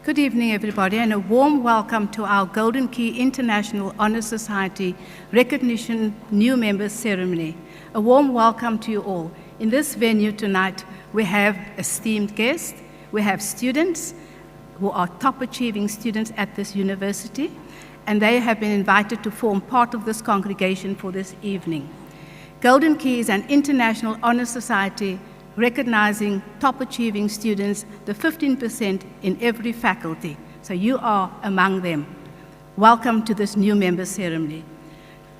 Good evening, everybody, and a warm welcome to our Golden Key International Honor Society Recognition New Members Ceremony. A warm welcome to you all. In this venue tonight, we have esteemed guests. We have students who are top-achieving students at this university, and they have been invited to form part of this congregation for this evening. Golden Key is an international honor society recognizing top-achieving students, the 15% in every faculty. So you are among them. Welcome to this new member ceremony.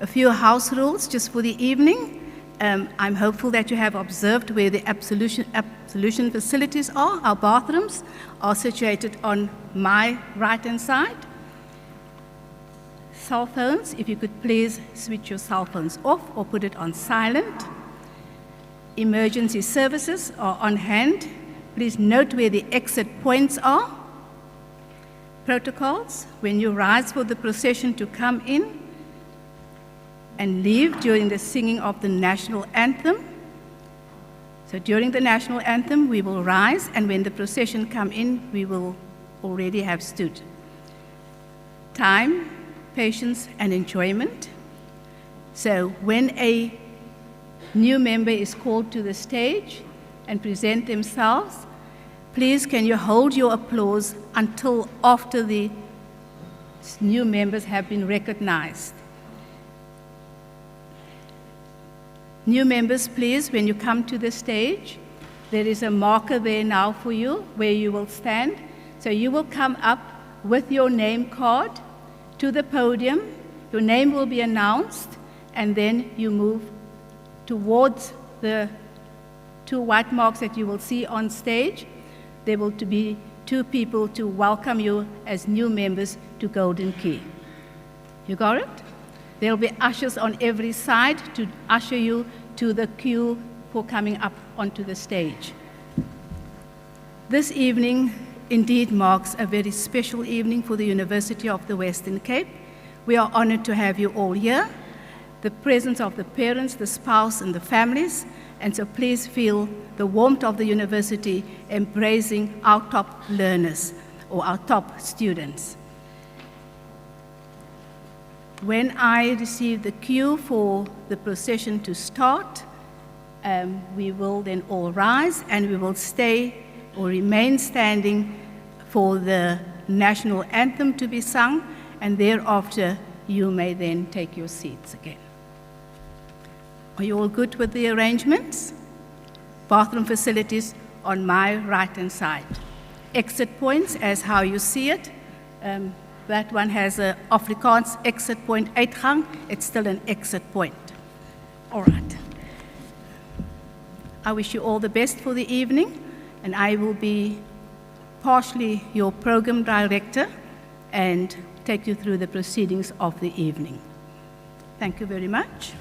A few house rules just for the evening. I'm hopeful that you have observed where the absolution facilities are. Our bathrooms are situated on my right-hand side. Cell phones, if you could please switch your cell phones off or put it on silent. Emergency services are on hand. Please note where the exit points are. Protocols, when you rise for the procession to come in and leave during the singing of the national anthem. So during the national anthem, we will rise, and when the procession come in, we will already have stood. Time, patience, and enjoyment. So when a new member is called to the stage and present themselves, please can you hold your applause until after the new members have been recognized. New members, please, when you come to the stage, there is a marker there now for you where you will stand. So you will come up with your name card to the podium. Your name will be announced, and then you move towards the two white marks that you will see on stage. There will be two people to welcome you as new members to Golden Key. You got it? There will be ushers on every side to usher you to the queue for coming up onto the stage. This evening indeed marks a very special evening for the University of the Western Cape. We are honored to have you all here. The presence of the parents, the spouse, and the families, and so please feel the warmth of the university embracing our top learners or our top students. When I receive the cue for the procession to start, we will then all rise and we will stay or remain standing for the national anthem to be sung, and thereafter you may then take your seats again. Are you all good with the arrangements? Bathroom facilities on my right-hand side. Exit points as how you see it. That one has an Afrikaans exit point, uitgang. It's still an exit point. All right. I wish you all the best for the evening, and I will be partially your program director and take you through the proceedings of the evening. Thank you very much.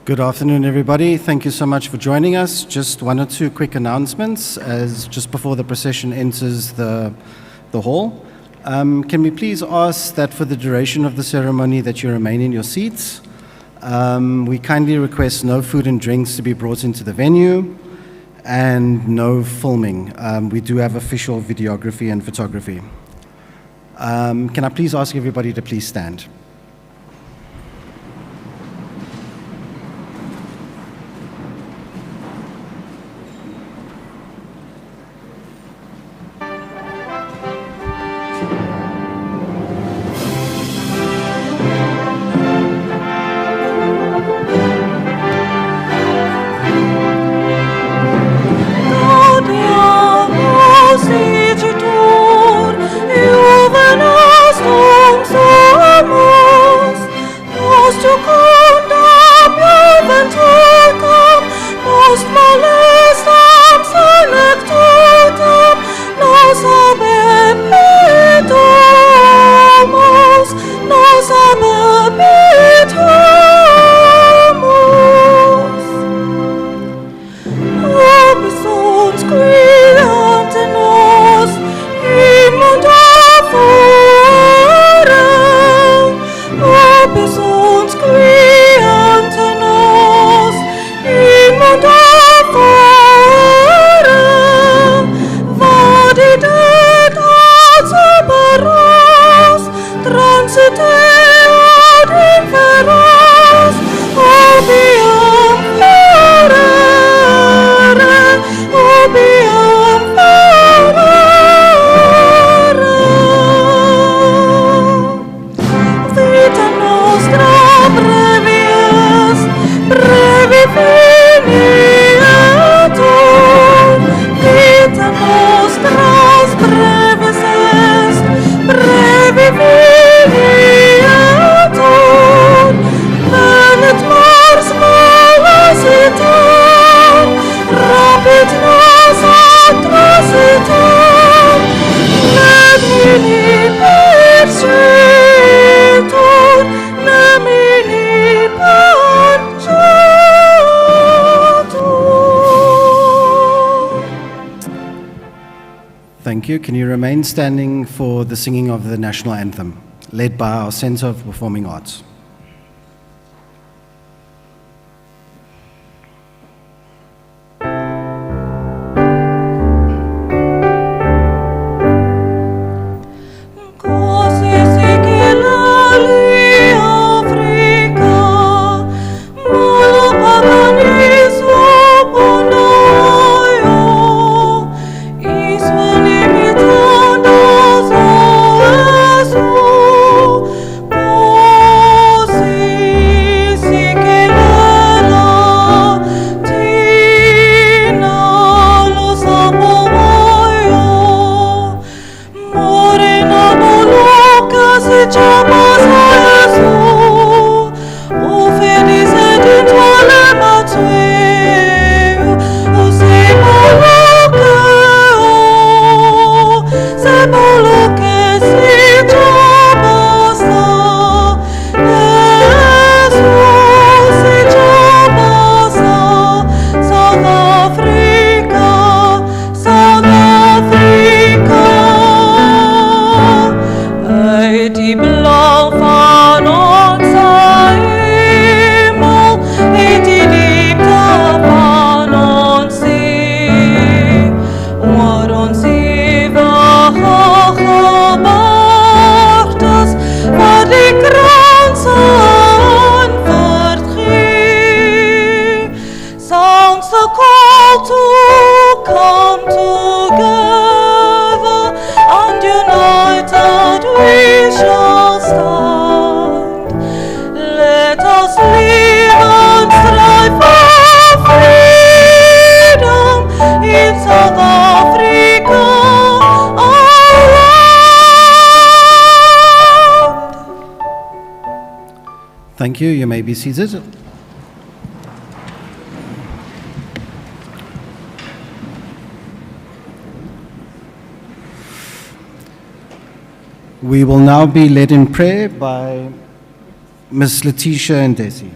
Good afternoon, everybody. Thank you so much for joining us. Just one or two quick announcements as just before the procession enters the hall. Can we please ask that for the duration of the ceremony that you remain in your seats? We kindly request no food and drinks to be brought into the venue and no filming. We do have official videography and photography. Can I please ask everybody to please stand? Thank you. Can you remain standing for the singing of the national anthem, led by our Centre of Performing Arts? Thank you. You may be seated. We will now be led in prayer by Ms. Letitia and Desi.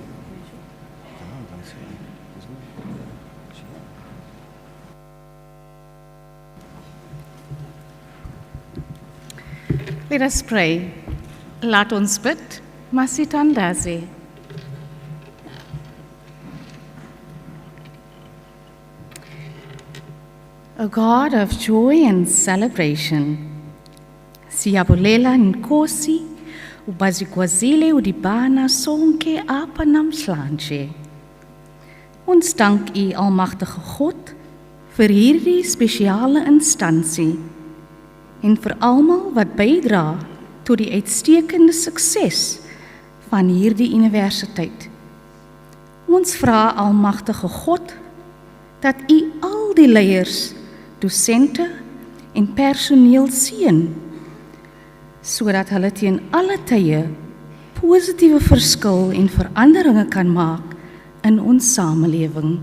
Let us pray. Laat ons bid. Masitandaze. O God of joy and celebration, siyabulela nkosi, ubazikwazile udibana sonke apa namhlanje. Ons dank U, almagtige God, vir hierdie spesiale instansie en vir almal wat bydra tot die uitstekende sukses van hierdie universiteit. Ons vra, almagtige God, dat U al die leiers, dosente en personeel seën, sodat hulle teen alle tye positiewe verskil en veranderinge kan maak in ons samelewing.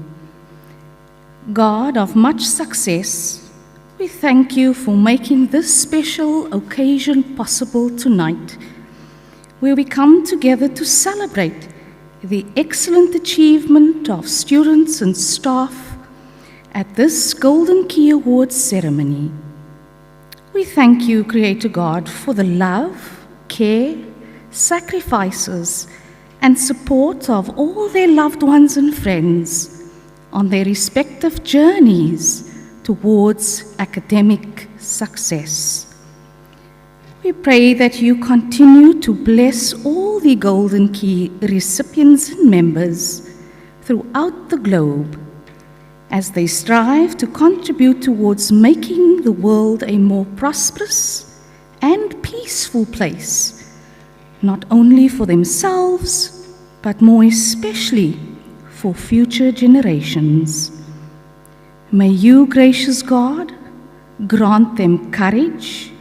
God of much success, we thank You for making this special occasion possible tonight, where we come together to celebrate the excellent achievement of students and staff at this Golden Key Awards ceremony. We thank You, Creator God, for the love, care, sacrifices, and support of all their loved ones and friends on their respective journeys towards academic success. We pray that You continue to bless all the Golden Key recipients and members throughout the globe as they strive to contribute towards making the world a more prosperous and peaceful place, not only for themselves, but more especially for future generations. May You, gracious God, grant them courage,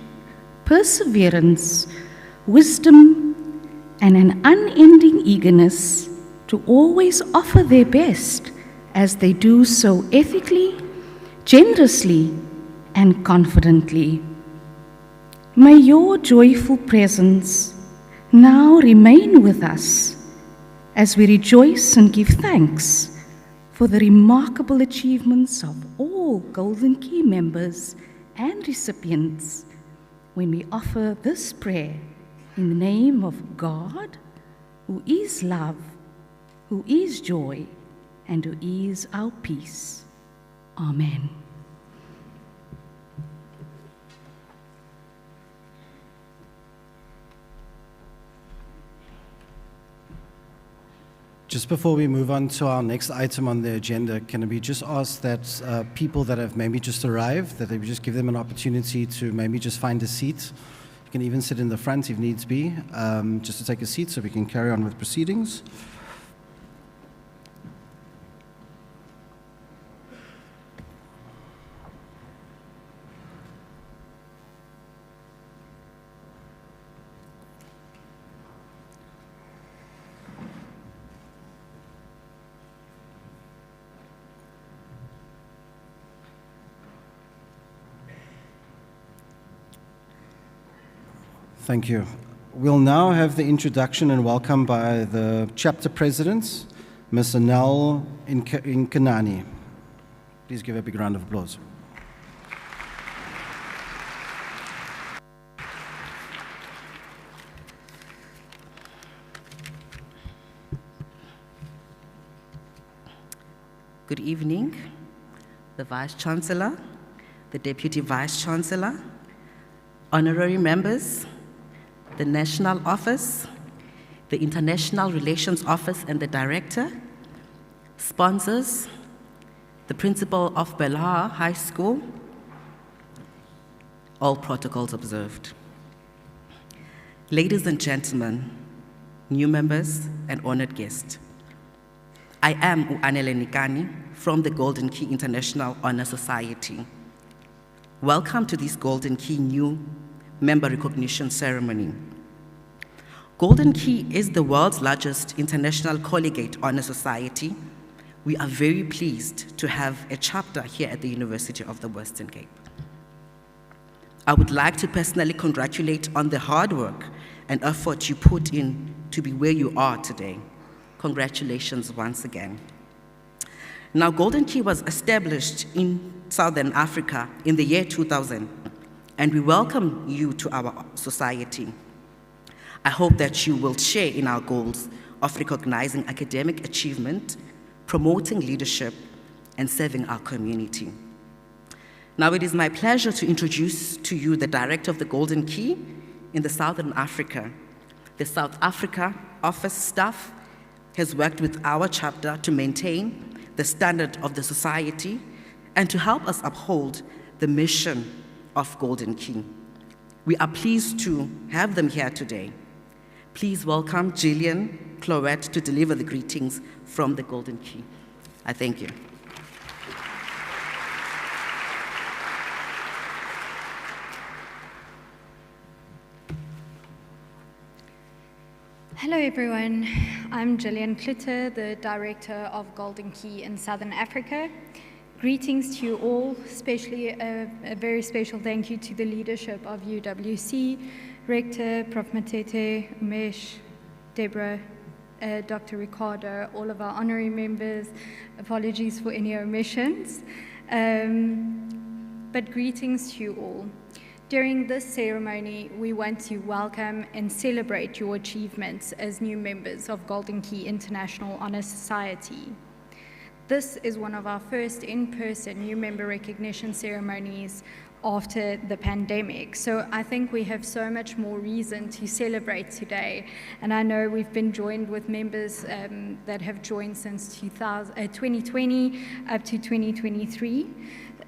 perseverance, wisdom, and an unending eagerness to always offer their best as they do so ethically, generously, and confidently. May Your joyful presence now remain with us as we rejoice and give thanks for the remarkable achievements of all Golden Key members and recipients when we offer this prayer in the name of God, who is love, who is joy, and who is our peace. Amen. Just before we move on to our next item on the agenda, can we just ask that people that have maybe just arrived, that we just give them an opportunity to maybe just find a seat. You can even sit in the front if needs be, just to take a seat so we can carry on with proceedings. Thank you. We'll now have the introduction and welcome by the chapter president, Ms. Anel Inkanani. Please give a big round of applause. Good evening, the Vice Chancellor, the Deputy Vice Chancellor, honorary members, the National Office, the International Relations Office and the Director, sponsors, the Principal of Belhar High School, all protocols observed. Ladies and gentlemen, new members and honored guests, I am Anel Nikani from the Golden Key International Honor Society. Welcome to this Golden Key new member recognition ceremony. Golden Key is the world's largest international collegiate honor society. We are very pleased to have a chapter here at the University of the Western Cape. I would like to personally congratulate on the hard work and effort you put in to be where you are today. Congratulations once again. Now, Golden Key was established in Southern Africa in the year 2000 and we welcome you to our society. I hope that you will share in our goals of recognizing academic achievement, promoting leadership, and serving our community. Now it is my pleasure to introduce to you the Director of the Golden Key in the Southern Africa. The South Africa office staff has worked with our chapter to maintain the standard of the society and to help us uphold the mission of Golden Key. We are pleased to have them here today. Please welcome Gillian Clowet to deliver the greetings from the Golden Key. I thank you. Hello everyone, I'm Gillian Klutter, the Director of Golden Key in Southern Africa. Greetings to you all, especially a very special thank you to the leadership of UWC, Rector, Prof. Matete, Umesh, Deborah, Dr. Ricardo, all of our honorary members. Apologies for any omissions, but greetings to you all. During this ceremony, we want to welcome and celebrate your achievements as new members of Golden Key International Honor Society. This is one of our first in-person new member recognition ceremonies after the pandemic. So I think we have so much more reason to celebrate today. And I know we've been joined with members that have joined since 2020 up to 2023.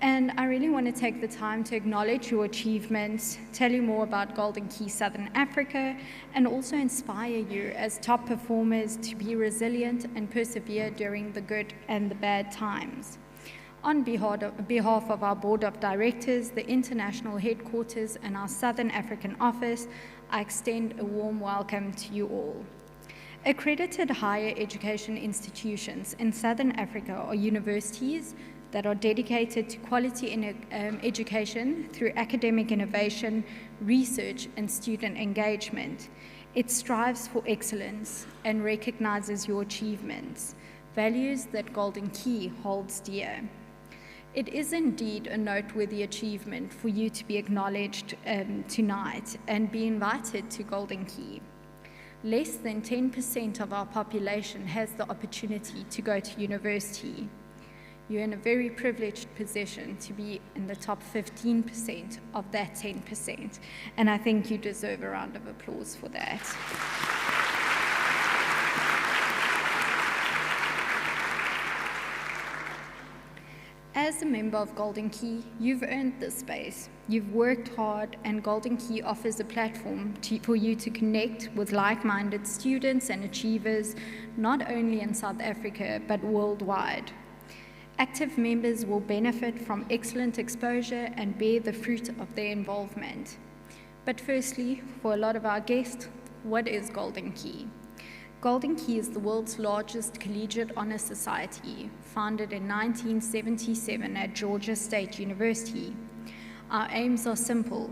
And I really want to take the time to acknowledge your achievements, tell you more about Golden Key Southern Africa, and also inspire you as top performers to be resilient and persevere during the good and the bad times. On behalf of our Board of Directors, the International Headquarters, and our Southern African Office, I extend a warm welcome to you all. Accredited higher education institutions in Southern Africa are universities that are dedicated to quality in education through academic innovation, research, and student engagement. It strives for excellence and recognizes your achievements, values that Golden Key holds dear. It is indeed a noteworthy achievement for you to be acknowledged tonight and be invited to Golden Key. Less than 10% of our population has the opportunity to go to university. You're in a very privileged position to be in the top 15% of that 10%, and I think you deserve a round of applause for that. As a member of Golden Key, you've earned this space. You've worked hard, and Golden Key offers a platform for you to connect with like-minded students and achievers, not only in South Africa, but worldwide. Active members will benefit from excellent exposure and bear the fruit of their involvement. But firstly, for a lot of our guests, what is Golden Key? Golden Key is the world's largest collegiate honor society, founded in 1977 at Georgia State University. Our aims are simple: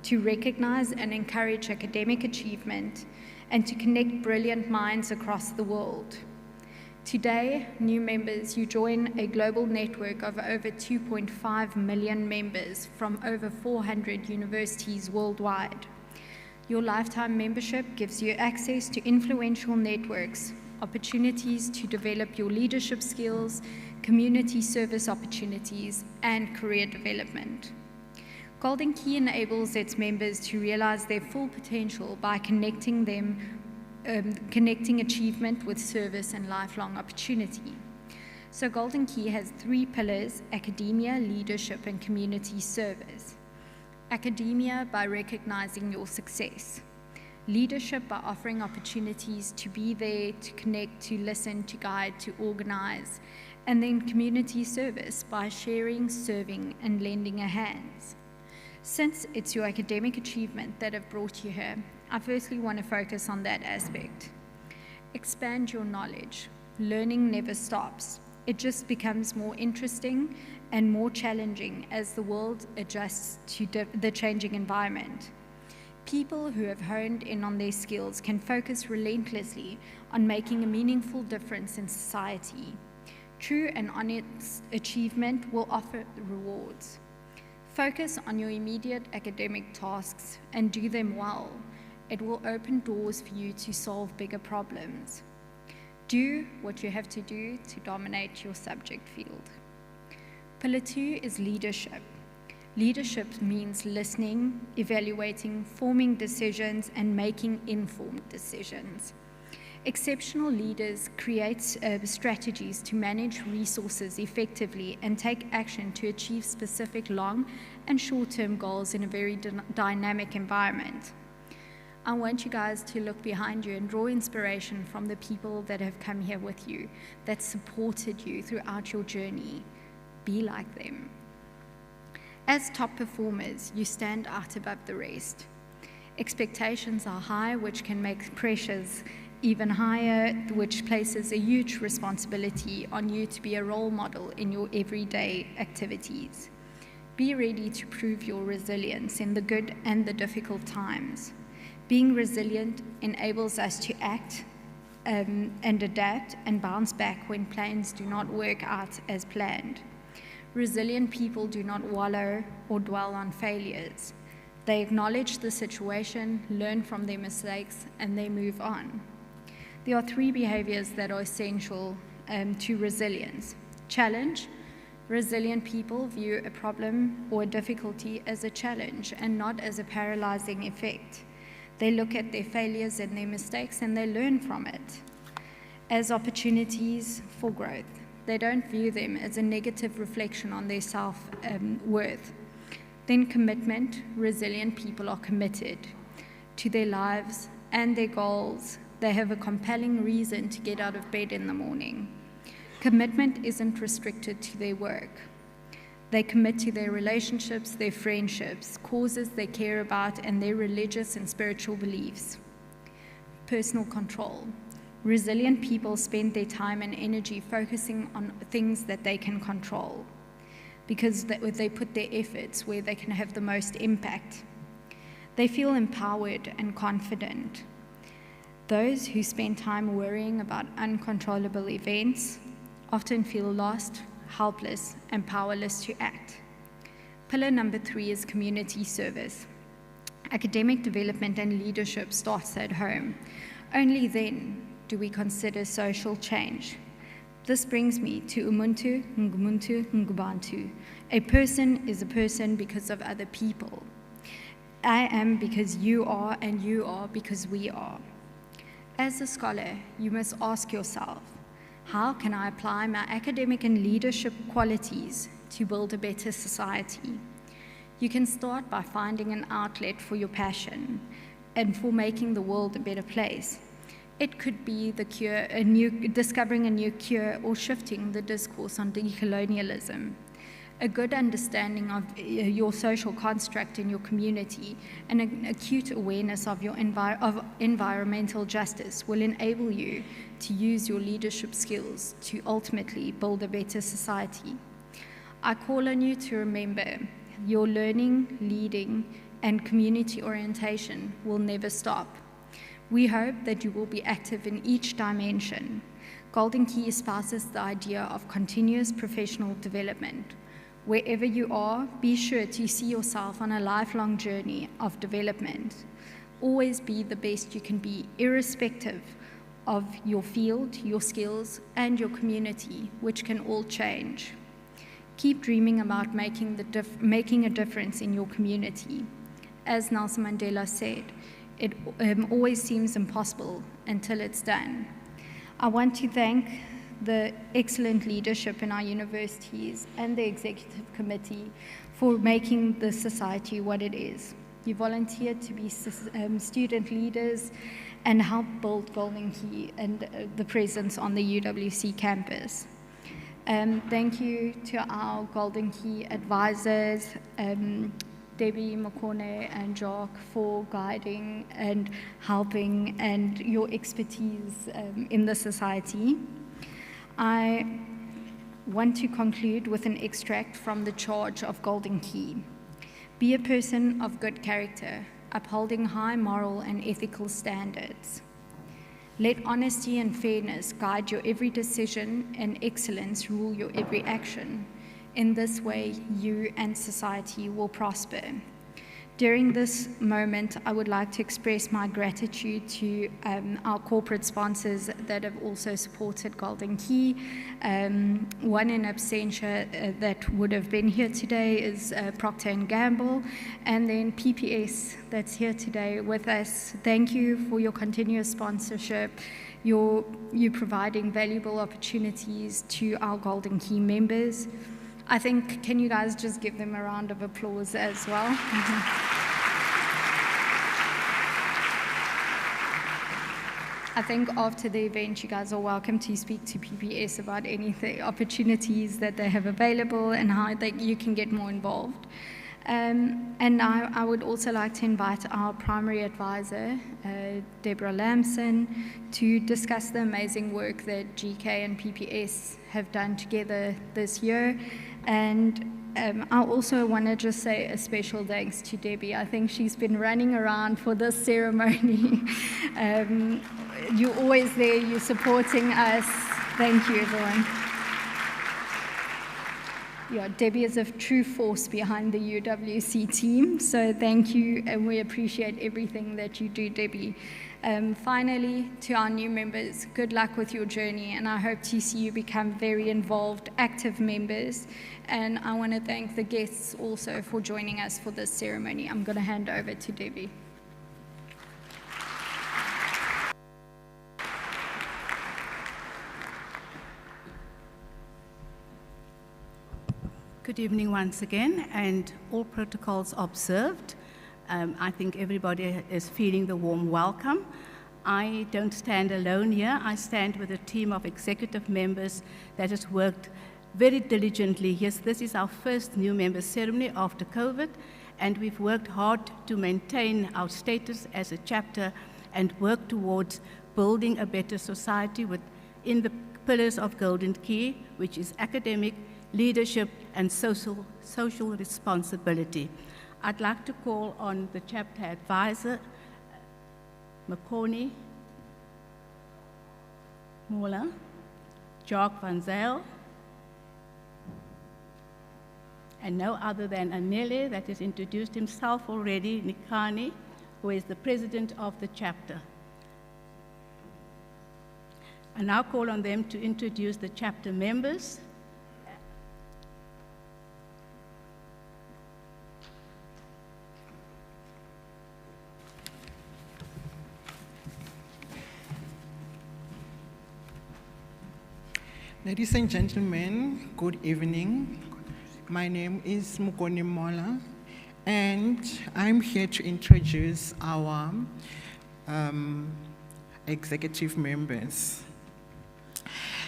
to recognize and encourage academic achievement and to connect brilliant minds across the world. Today, new members, you join a global network of over 2.5 million members from over 400 universities worldwide. Your lifetime membership gives you access to influential networks, opportunities to develop your leadership skills, community service opportunities, and career development. Golden Key enables its members to realize their full potential by connecting achievement with service and lifelong opportunity. So Golden Key has 3 pillars: academia, leadership, and community service. Academia, by recognizing your success. Leadership, by offering opportunities to be there, to connect, to listen, to guide, to organize. And then community service, by sharing, serving, and lending a hand. Since it's your academic achievement that have brought you here, I firstly want to focus on that aspect. Expand your knowledge. Learning never stops. It just becomes more interesting and more challenging as the world adjusts to the changing environment. People who have honed in on their skills can focus relentlessly on making a meaningful difference in society. True and honest achievement will offer rewards. Focus on your immediate academic tasks and do them well. It will open doors for you to solve bigger problems. Do what you have to do to dominate your subject field. Pillar 2 is leadership. Leadership means listening, evaluating, forming decisions, and making informed decisions. Exceptional leaders create strategies to manage resources effectively and take action to achieve specific long and short-term goals in a very dynamic environment. I want you guys to look behind you and draw inspiration from the people that have come here with you, that supported you throughout your journey. Be like them. As top performers, you stand out above the rest. Expectations are high, which can make pressures even higher, which places a huge responsibility on you to be a role model in your everyday activities. Be ready to prove your resilience in the good and the difficult times. Being resilient enables us to act and adapt and bounce back when plans do not work out as planned. Resilient people do not wallow or dwell on failures. They acknowledge the situation, learn from their mistakes, and they move on. There are 3 behaviors that are essential to resilience. Challenge. Resilient people view a problem or a difficulty as a challenge and not as a paralyzing effect. They look at their failures and their mistakes and they learn from it as opportunities for growth. They don't view them as a negative reflection on their self-worth. Then commitment. Resilient people are committed to their lives and their goals. They have a compelling reason to get out of bed in the morning. Commitment isn't restricted to their work. They commit to their relationships, their friendships, causes they care about, and their religious and spiritual beliefs. Personal control. Resilient people spend their time and energy focusing on things that they can control because they put their efforts where they can have the most impact. They feel empowered and confident. Those who spend time worrying about uncontrollable events often feel lost, helpless, and powerless to act. Pillar number 3 is community service. Academic development and leadership starts at home. Only then do we consider social change. This brings me to Umuntu, Ngumuntu, Ngubantu. A person is a person because of other people. I am because you are, and you are because we are. As a scholar, you must ask yourself, how can I apply my academic and leadership qualities to build a better society? You can start by finding an outlet for your passion and for making the world a better place. It could be discovering a new cure or shifting the discourse on decolonialism. A good understanding of your social construct in your community and an acute awareness of your environmental justice will enable you to use your leadership skills to ultimately build a better society. I call on you to remember your learning, leading, and community orientation will never stop. We hope that you will be active in each dimension. Golden Key espouses the idea of continuous professional development. Wherever you are, be sure to see yourself on a lifelong journey of development. Always be the best you can be, irrespective of your field, your skills, and your community, which can all change. Keep dreaming about making a difference in your community. As Nelson Mandela said, it always seems impossible until it's done. I want to thank the excellent leadership in our universities and the executive committee for making the society what it is. You volunteered to be student leaders and help build Golden Key and the presence on the UWC campus. Thank you to our Golden Key advisors, Debbie, Makone, and Jock, for guiding and helping and your expertise in the society. I want to conclude with an extract from the charge of Golden Key. Be a person of good character, upholding high moral and ethical standards. Let honesty and fairness guide your every decision and excellence rule your every action. In this way, you and society will prosper. During this moment, I would like to express my gratitude to our corporate sponsors that have also supported Golden Key. One in absentia that would have been here today is Procter & Gamble, and then PPS that's here today with us. Thank you for your continuous sponsorship. You providing valuable opportunities to our Golden Key members. I think, can you guys just give them a round of applause as well? I think after the event, you guys are welcome to speak to PPS about anything, opportunities that they have available and how you can get more involved. And now I would also like to invite our primary advisor, Deborah Lamson, to discuss the amazing work that GK and PPS have done together this year. And I also want to just say a special thanks to Debbie. I think she's been running around for this ceremony. You're always there, you're supporting us. Thank you, everyone. Yeah, Debbie is a true force behind the UWC team, so thank you, and we appreciate everything that you do, Debbie. Finally, to our new members, good luck with your journey, and I hope to see you become very involved, active members. And I want to thank the guests also for joining us for this ceremony. I'm going to hand over to Debbie. Good evening once again, and all protocols observed. I think everybody is feeling the warm welcome. I don't stand alone here. I stand with a team of executive members that has worked very diligently. Yes, this is our first new member ceremony after COVID, and we've worked hard to maintain our status as a chapter and work towards building a better society within the pillars of Golden Key, which is academic, leadership, and social responsibility. I'd like to call on the chapter advisor, Makoni Mola, Jacques Van Zyl, and no other than Anele, that has introduced himself already, Nikani, who is the president of the chapter. I now call on them to introduce the chapter members. Ladies and gentlemen, good evening. My name is Makoni Mola, and I'm here to introduce our executive members.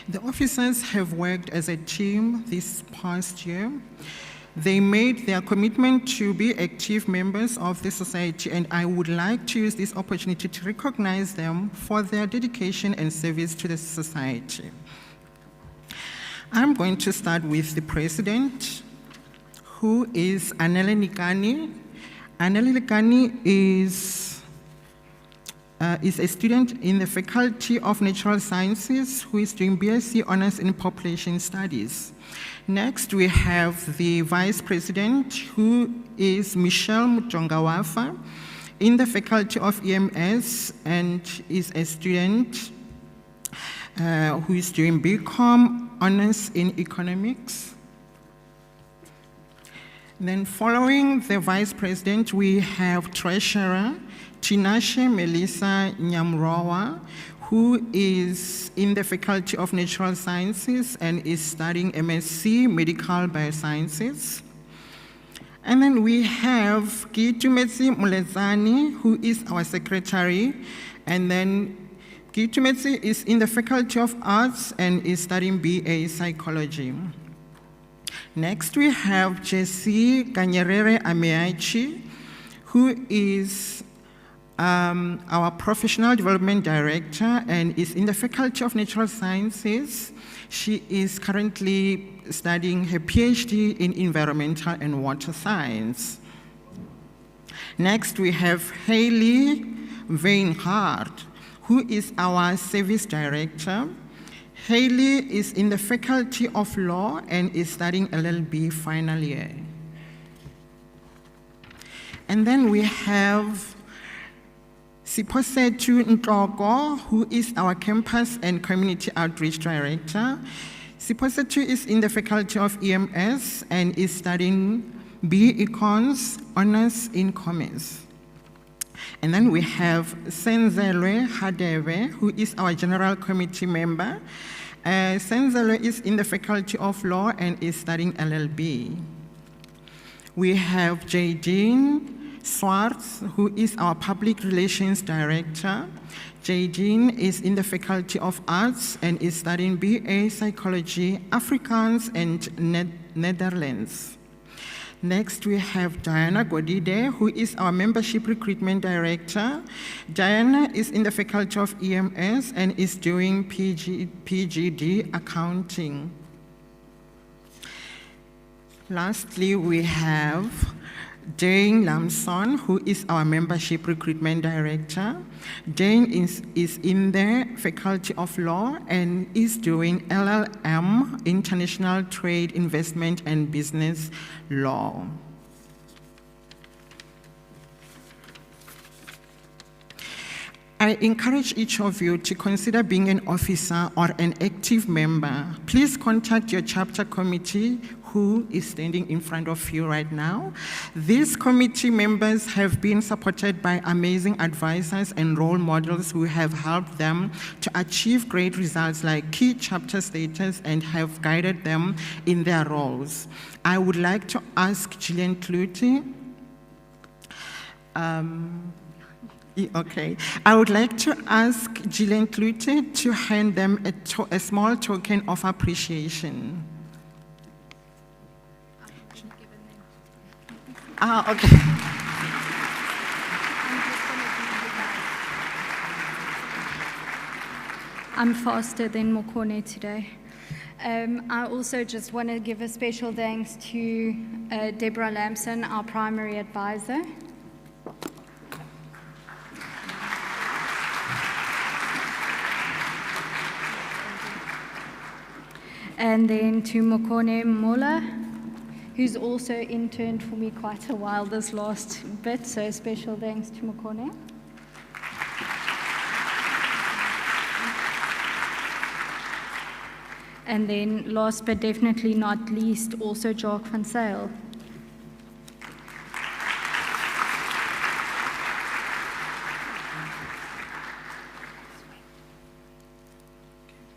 The officers have worked as a team this past year. They made their commitment to be active members of the society, and I would like to use this opportunity to recognize them for their dedication and service to the society. I'm going to start with the president, who is Anele Nikani. Anele Nikani is a student in the Faculty of Natural Sciences who is doing BSc Honors in Population Studies. Next, we have the vice president, who is Michelle Mutongawafa in the Faculty of EMS and is a student who is doing BCom Honors in Economics. Then following the vice president, we have treasurer Tinashe Melissa Nyamrowa, who is in the Faculty of Natural Sciences and is studying MSc Medical Biosciences. And then we have Kitumetse Mulezani, who is our secretary, and then Kitumetse is in the Faculty of Arts and is studying BA Psychology. Next, we have Jessie Kanyerere Ameachi, who is our Professional Development Director and is in the Faculty of Natural Sciences. She is currently studying her PhD in Environmental and Water Science. Next, we have Hayley Weinhardt, who is our Service Director. Haley is in the Faculty of Law and is studying LLB final year. And then we have Siposetu Ntogo, who is our Campus and Community Outreach Director. Siposetu is in the Faculty of EMS and is studying B Econs, Honors in Commerce. And then we have Senzelwe Hadebe, who is our General Committee member. Senzelwe is in the Faculty of Law and is studying LLB. We have Jadine Swartz, who is our Public Relations Director. Jadine is in the Faculty of Arts and is studying BA Psychology, Afrikaans, and Netherlands. Next, we have Diana Godide, who is our Membership Recruitment Director. Diana is in the Faculty of EMS and is doing PGD Accounting. Lastly, we have Jane Lamson, who is our Membership Recruitment Director. Jane is in the Faculty of Law and is doing LLM, International Trade, Investment, and Business Law. I encourage each of you to consider being an officer or an active member. Please contact your chapter committee who is standing in front of you right now. These committee members have been supported by amazing advisors and role models who have helped them to achieve great results like key chapter status and have guided them in their roles. I would like to ask Gillian Clute, I would like to ask Gillian Clute to hand them a small token of appreciation. Okay. I'm faster than Mokone today. I also just want to give a special thanks to Deborah Lamson, our primary advisor. And then to Mokone Mola, who's also interned for me quite a while this last bit, so special thanks to Mokone. And then last but definitely not least, also Jacques van Zyl.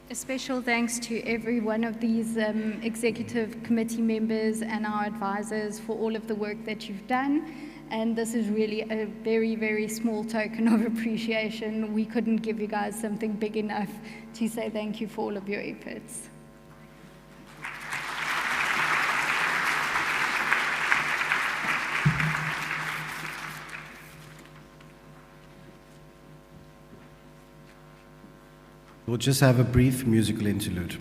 A special thanks to every one of these executive committee members and our advisors for all of the work that you've done. And this is really a very, very small token of appreciation. We couldn't give you guys something big enough to say thank you for all of your efforts. We'll just have a brief musical interlude.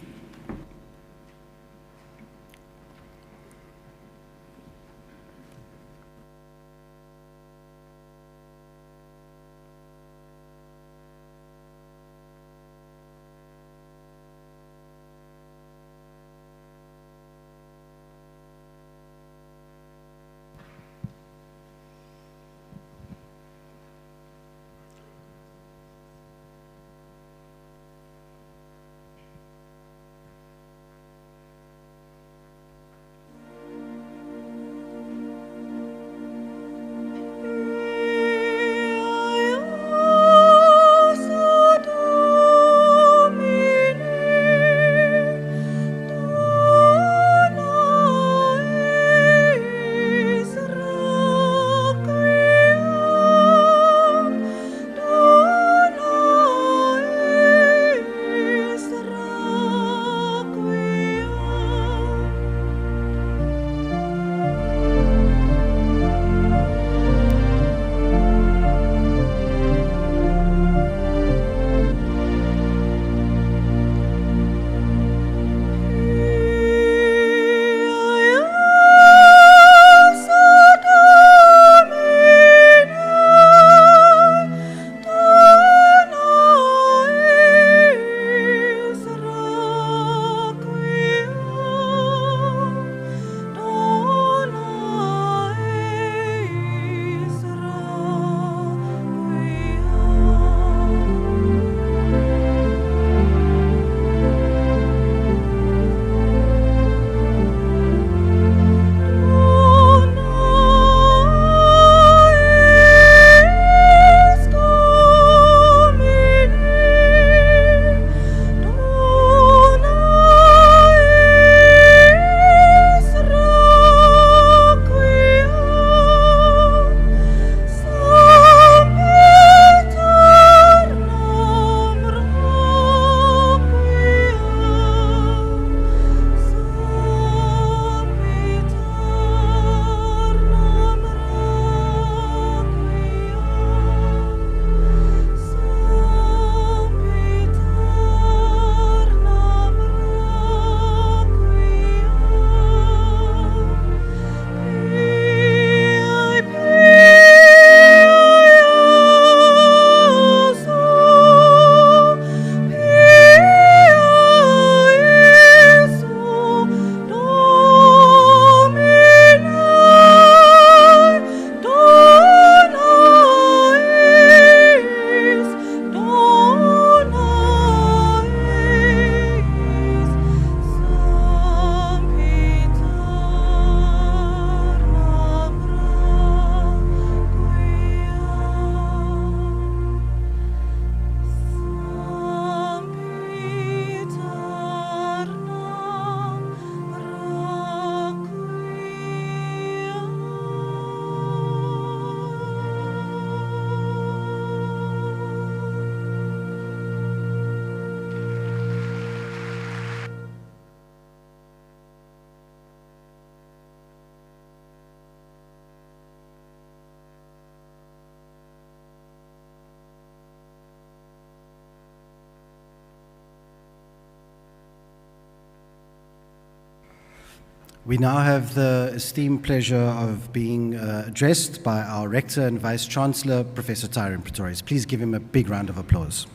We now have the esteemed pleasure of being addressed by our Rector and Vice Chancellor, Professor Tyrone Pretorius. Please give him a big round of applause.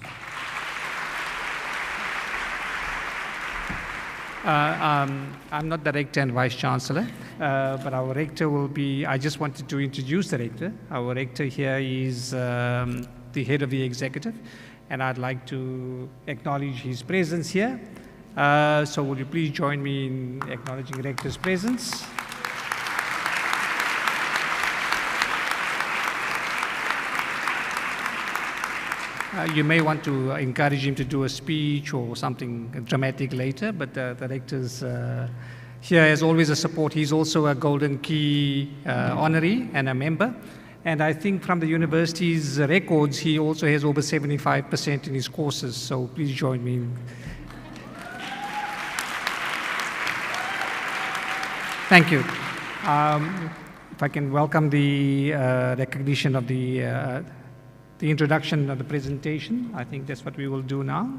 I'm not the Rector and Vice Chancellor, but our Rector will be, I just wanted to introduce the Rector. Our Rector here is the head of the executive, and I'd like to acknowledge his presence here. So would you please join me in acknowledging Rector's presence? You may want to encourage him to do a speech or something dramatic later, but the Rector's here as always a support. He's also a Golden Key honoree and a member. And I think from the university's records, he also has over 75% in his courses. So please join me in. Thank you. If I can welcome the recognition of the introduction of the presentation, I think that's what we will do now.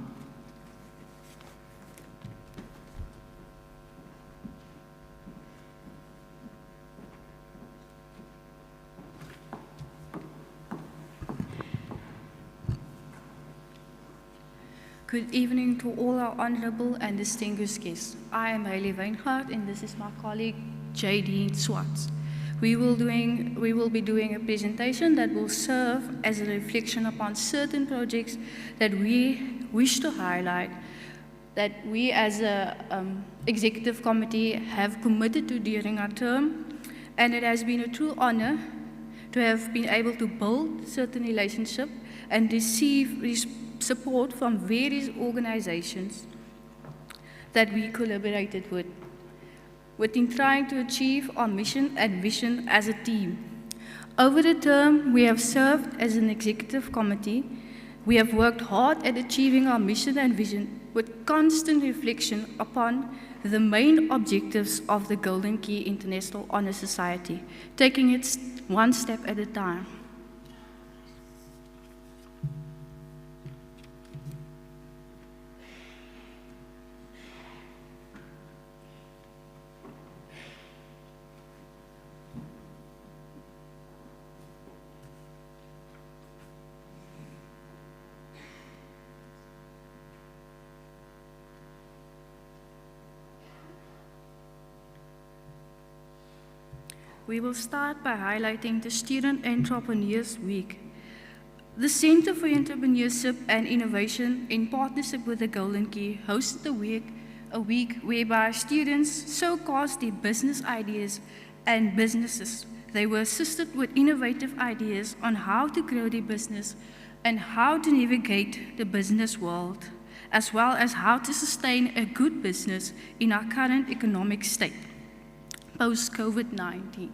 Good evening to all our honorable and distinguished guests. I am Hailey Weingaard, and this is my colleague, J.D. Swartz. We will be doing a presentation that will serve as a reflection upon certain projects that we wish to highlight, that we as an executive committee have committed to during our term, and it has been a true honor to have been able to build certain relationships and receive support from various organizations that we collaborated with in trying to achieve our mission and vision as a team. Over the term, we have served as an executive committee. We have worked hard at achieving our mission and vision with constant reflection upon the main objectives of the Golden Key International Honor Society, taking it one step at a time. We will start by highlighting the Student Entrepreneurs Week. The Center for Entrepreneurship and Innovation, in partnership with the Golden Key, hosted a week whereby students showcased their business ideas and businesses. They were assisted with innovative ideas on how to grow their business and how to navigate the business world, as well as how to sustain a good business in our current economic state, post-COVID-19.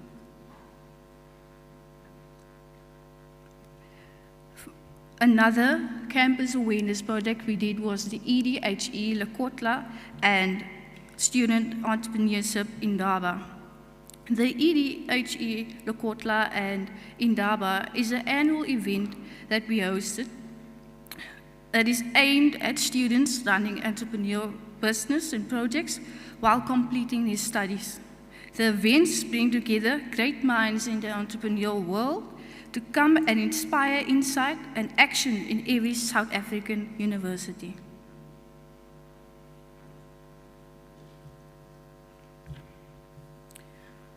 Another campus awareness project we did was the EDHE Lekotla and Student Entrepreneurship Indaba. The EDHE Lekotla and Indaba is an annual event that we hosted that is aimed at students running entrepreneurial business and projects while completing their studies. The events bring together great minds in the entrepreneurial world to come and inspire insight and action in every South African university.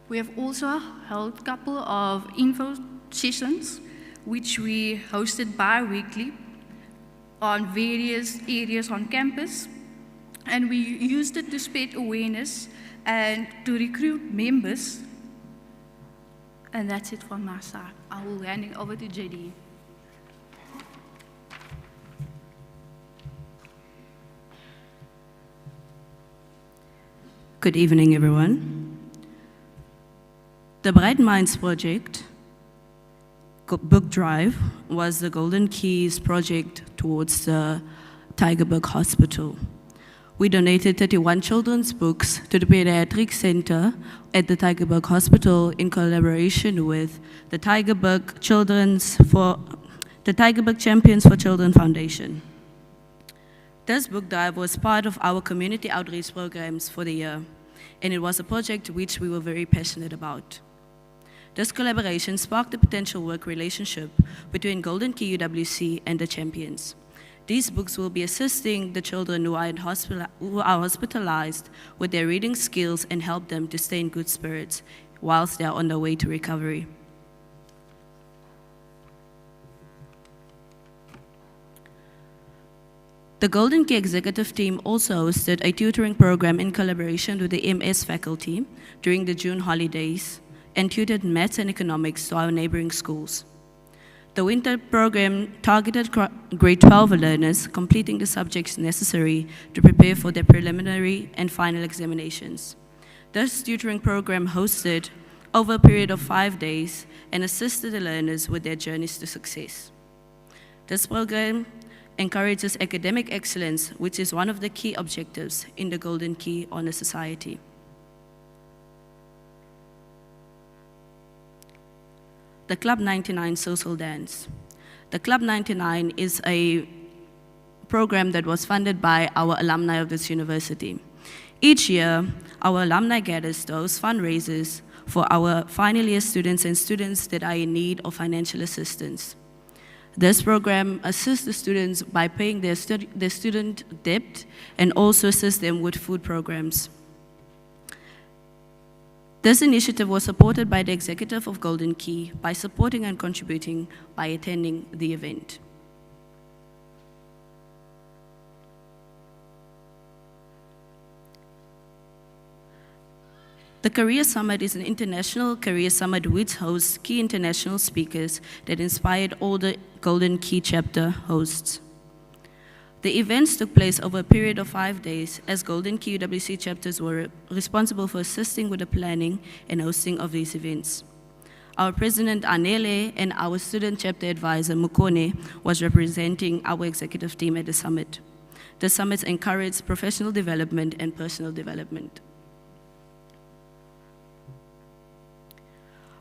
We have also held a couple of info sessions, which we hosted bi-weekly on various areas on campus, and we used it to spread awareness and to recruit members. And that's it from my side. I will hand it over to JD. Good evening, everyone. The Bright Minds Project book drive was the Golden Keys project towards the Tygerberg Hospital. We donated 31 children's books to the Pediatric Center at the Tygerberg Hospital in collaboration with the Tygerberg Champions for Children Foundation. This book drive was part of our community outreach programs for the year. and it was a project which we were very passionate about. This collaboration sparked a potential work relationship between Golden Key UWC and the champions. These books will be assisting the children who are hospitalized with their reading skills and help them to stay in good spirits whilst they are on their way to recovery. The Golden Key executive team also hosted a tutoring program in collaboration with the MS faculty during the June holidays and tutored maths and economics to our neighboring schools. The winter program targeted grade 12 learners completing the subjects necessary to prepare for their preliminary and final examinations. This tutoring program hosted over a period of 5 days and assisted the learners with their journeys to success. This program encourages academic excellence, which is one of the key objectives in the Golden Key Honor Society. The Club 99 Social Dance. The Club 99 is a program that was funded by our alumni of this university. Each year, our alumni gathers to host fundraisers for our final year students and students that are in need of financial assistance. This program assists the students by paying their student debt and also assists them with food programs. This initiative was supported by the executive of Golden Key by supporting and contributing by attending the event. The Career Summit is an international career summit which hosts key international speakers that inspired all the Golden Key chapter hosts. The events took place over a period of 5 days as Golden Key UWC chapters were responsible for assisting with the planning and hosting of these events. Our president Anele and our student chapter advisor Mukone was representing our executive team at the summit. The summits encouraged professional development and personal development.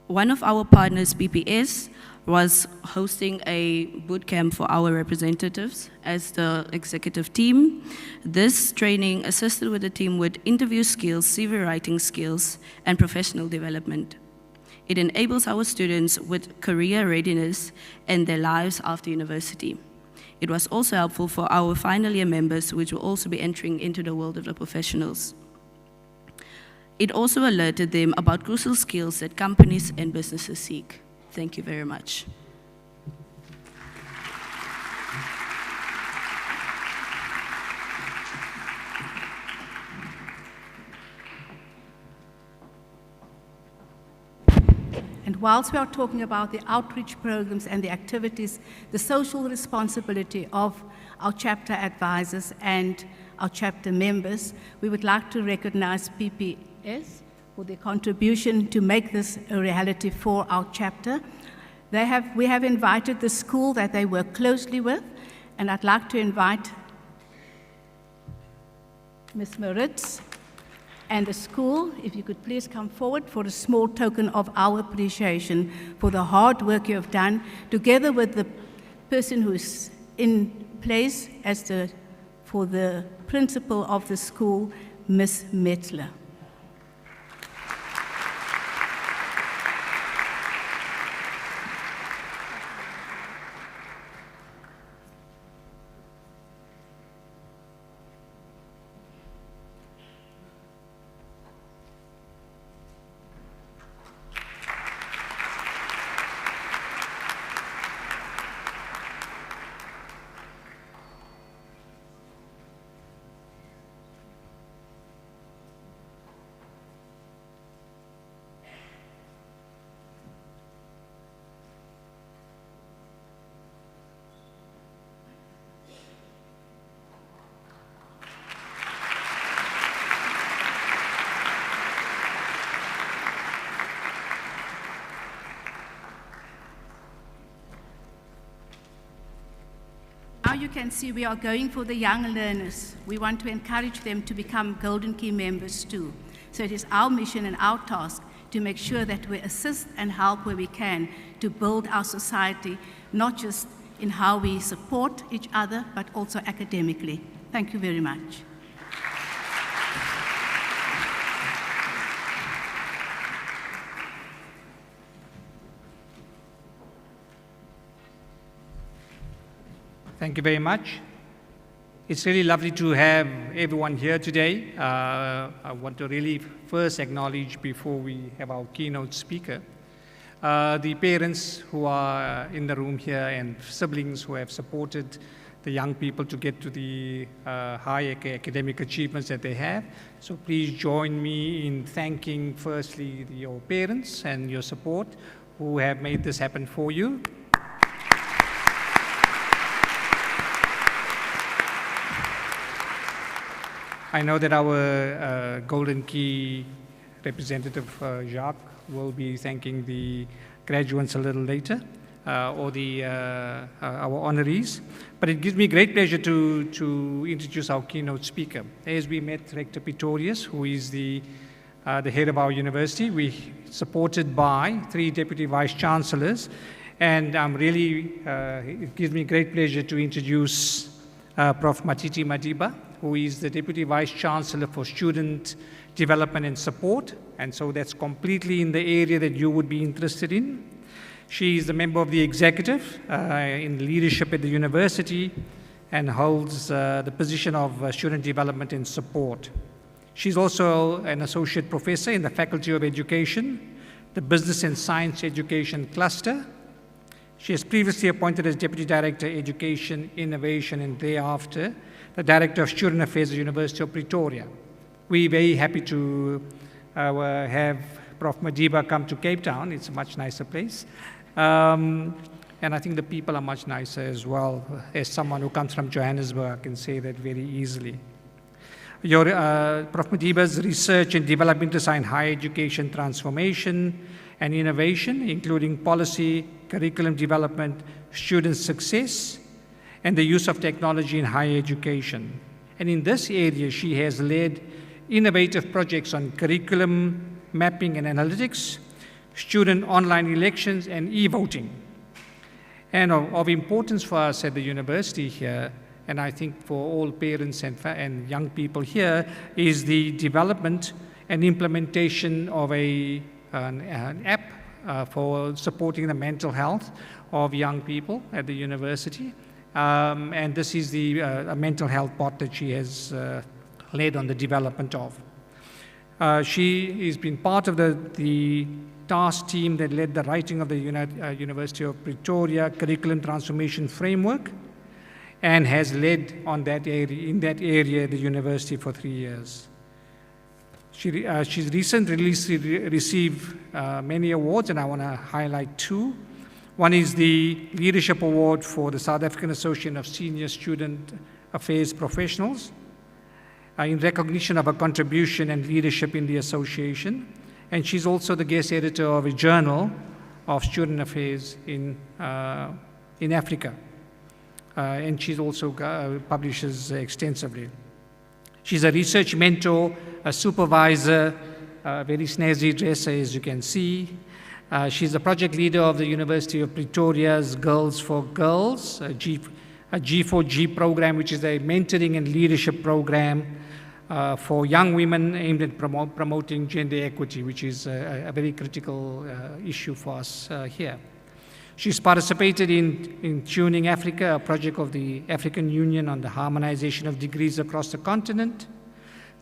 One of our partners, PPS, was hosting a boot camp for our representatives as the executive team. This training assisted with the team with interview skills, CV writing skills, and professional development. It enables our students with career readiness and their lives after university. It was also helpful for our final year members, which will also be entering into the world of the professionals. It also alerted them about crucial skills that companies and businesses seek. Thank you very much. And whilst we are talking about the outreach programs and the activities, the social responsibility of our chapter advisors and our chapter members, we would like to recognize PPS for their contribution to make this a reality for our chapter. We have invited the school that they work closely with, and I'd like to invite Ms. Moritz and the school, if you could please come forward for a small token of our appreciation for the hard work you have done, together with the person who's in place for the principal of the school, Ms. Metzler. Now you can see we are going for the young learners. We want to encourage them to become Golden Key members too. So it is our mission and our task to make sure that we assist and help where we can to build our society, not just in how we support each other, but also academically. Thank you very much. Thank you very much. It's really lovely to have everyone here today. I want to really first acknowledge, before we have our keynote speaker, the parents who are in the room here and siblings who have supported the young people to get to the high academic achievements that they have. So please join me in thanking firstly your parents and your support who have made this happen for you. I know that our Golden Key representative, Jacques, will be thanking the graduates a little later, or our honorees. But it gives me great pleasure to introduce our keynote speaker. As we met Rector Pretorius, who is the head of our university, we supported by 3 deputy vice-chancellors, and it gives me great pleasure to introduce Prof. Matiti Madiba, who is the Deputy Vice-Chancellor for Student Development and Support, and so that's completely in the area that you would be interested in. She is a member of the executive in leadership at the university and holds the position of Student Development and Support. She's also an associate professor in the Faculty of Education, the Business and Science Education Cluster. She was previously appointed as Deputy Director, Education, Innovation, and thereafter the Director of Student Affairs at the University of Pretoria. We're very happy to have Prof. Madiba come to Cape Town. It's a much nicer place. And I think the people are much nicer as well. As someone who comes from Johannesburg, I can say that very easily. Prof. Madiba's research and development in higher education transformation and innovation, including policy, curriculum development, student success, and the use of technology in higher education. And in this area, she has led innovative projects on curriculum mapping and analytics, student online elections, and e-voting. And of importance for us at the university here, and I think for all parents and young people here, is the development and implementation of an app for supporting the mental health of young people at the university. And this is a mental health bot that she has led on the development of. She has been part of the task team that led the writing of the University of Pretoria Curriculum Transformation Framework, and has led in that area at the university for 3 years. She's recently received many awards, and I want to highlight 2. One is the Leadership Award for the South African Association of Senior Student Affairs Professionals in recognition of her contribution and leadership in the association. And she's also the guest editor of a journal of student affairs in Africa. And she also publishes extensively. She's a research mentor, a supervisor, a very snazzy dresser, as you can see. She's a project leader of the University of Pretoria's Girls for Girls, a G4G program, which is a mentoring and leadership program for young women aimed at promoting gender equity, which is a very critical issue for us here. She's participated in Tuning Africa, a project of the African Union on the harmonization of degrees across the continent,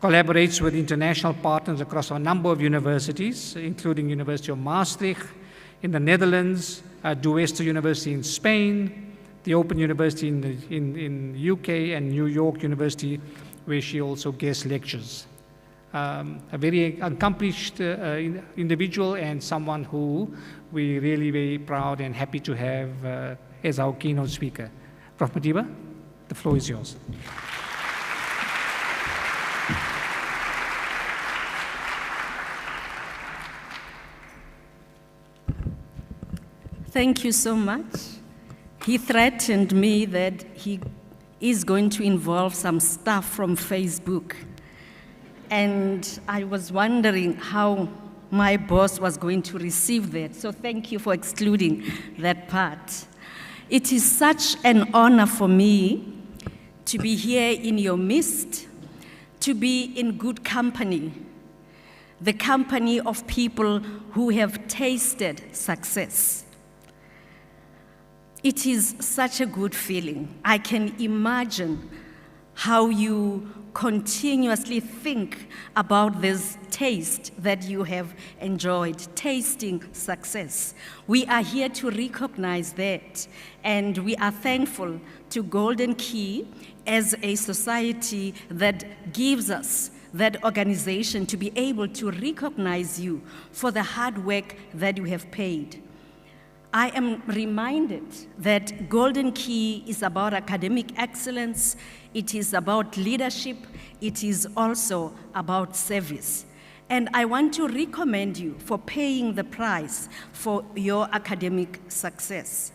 collaborates with international partners across a number of universities, including University of Maastricht in the Netherlands, Duester University in Spain, the Open University in UK, and New York University, where she also guest lectures. A very accomplished individual and someone who we're really very proud and happy to have as our keynote speaker. Prof. Madiba, the floor is yours. Thank you so much. He threatened me that he is going to involve some stuff from Facebook. And I was wondering how my boss was going to receive that. So thank you for excluding that part. It is such an honor for me to be here in your midst, to be in good company, the company of people who have tasted success. It is such a good feeling. I can imagine how you continuously think about this taste that you have enjoyed, tasting success. We are here to recognize that, and we are thankful to Golden Key as a society that gives us that organization to be able to recognize you for the hard work that you have paid. I am reminded that Golden Key is about academic excellence, it is about leadership, it is also about service. And I want to recommend you for paying the price for your academic success.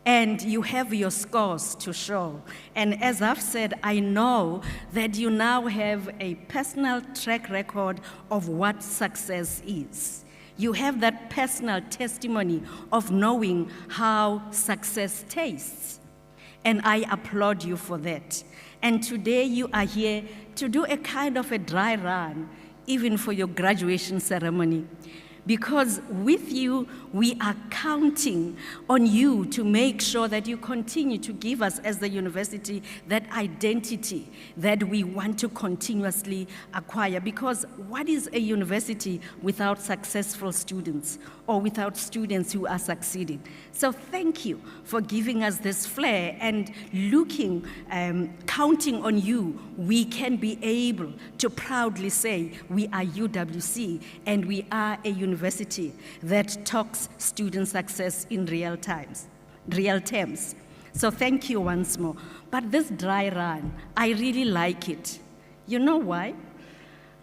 And you have your scores to show. And as I've said, I know that you now have a personal track record of what success is. You have that personal testimony of knowing how success tastes. And I applaud you for that. And today you are here to do a kind of a dry run, even for your graduation ceremony. Because with you, we are counting on you to make sure that you continue to give us as the university that identity that we want to continuously acquire. Because what is a university without successful students or without students who are succeeding? So thank you for giving us this flair and looking, counting on you, we can be able to proudly say we are UWC and we are a university that talks student success in real terms. So thank you once more. But this dry run, I really like it. You know why?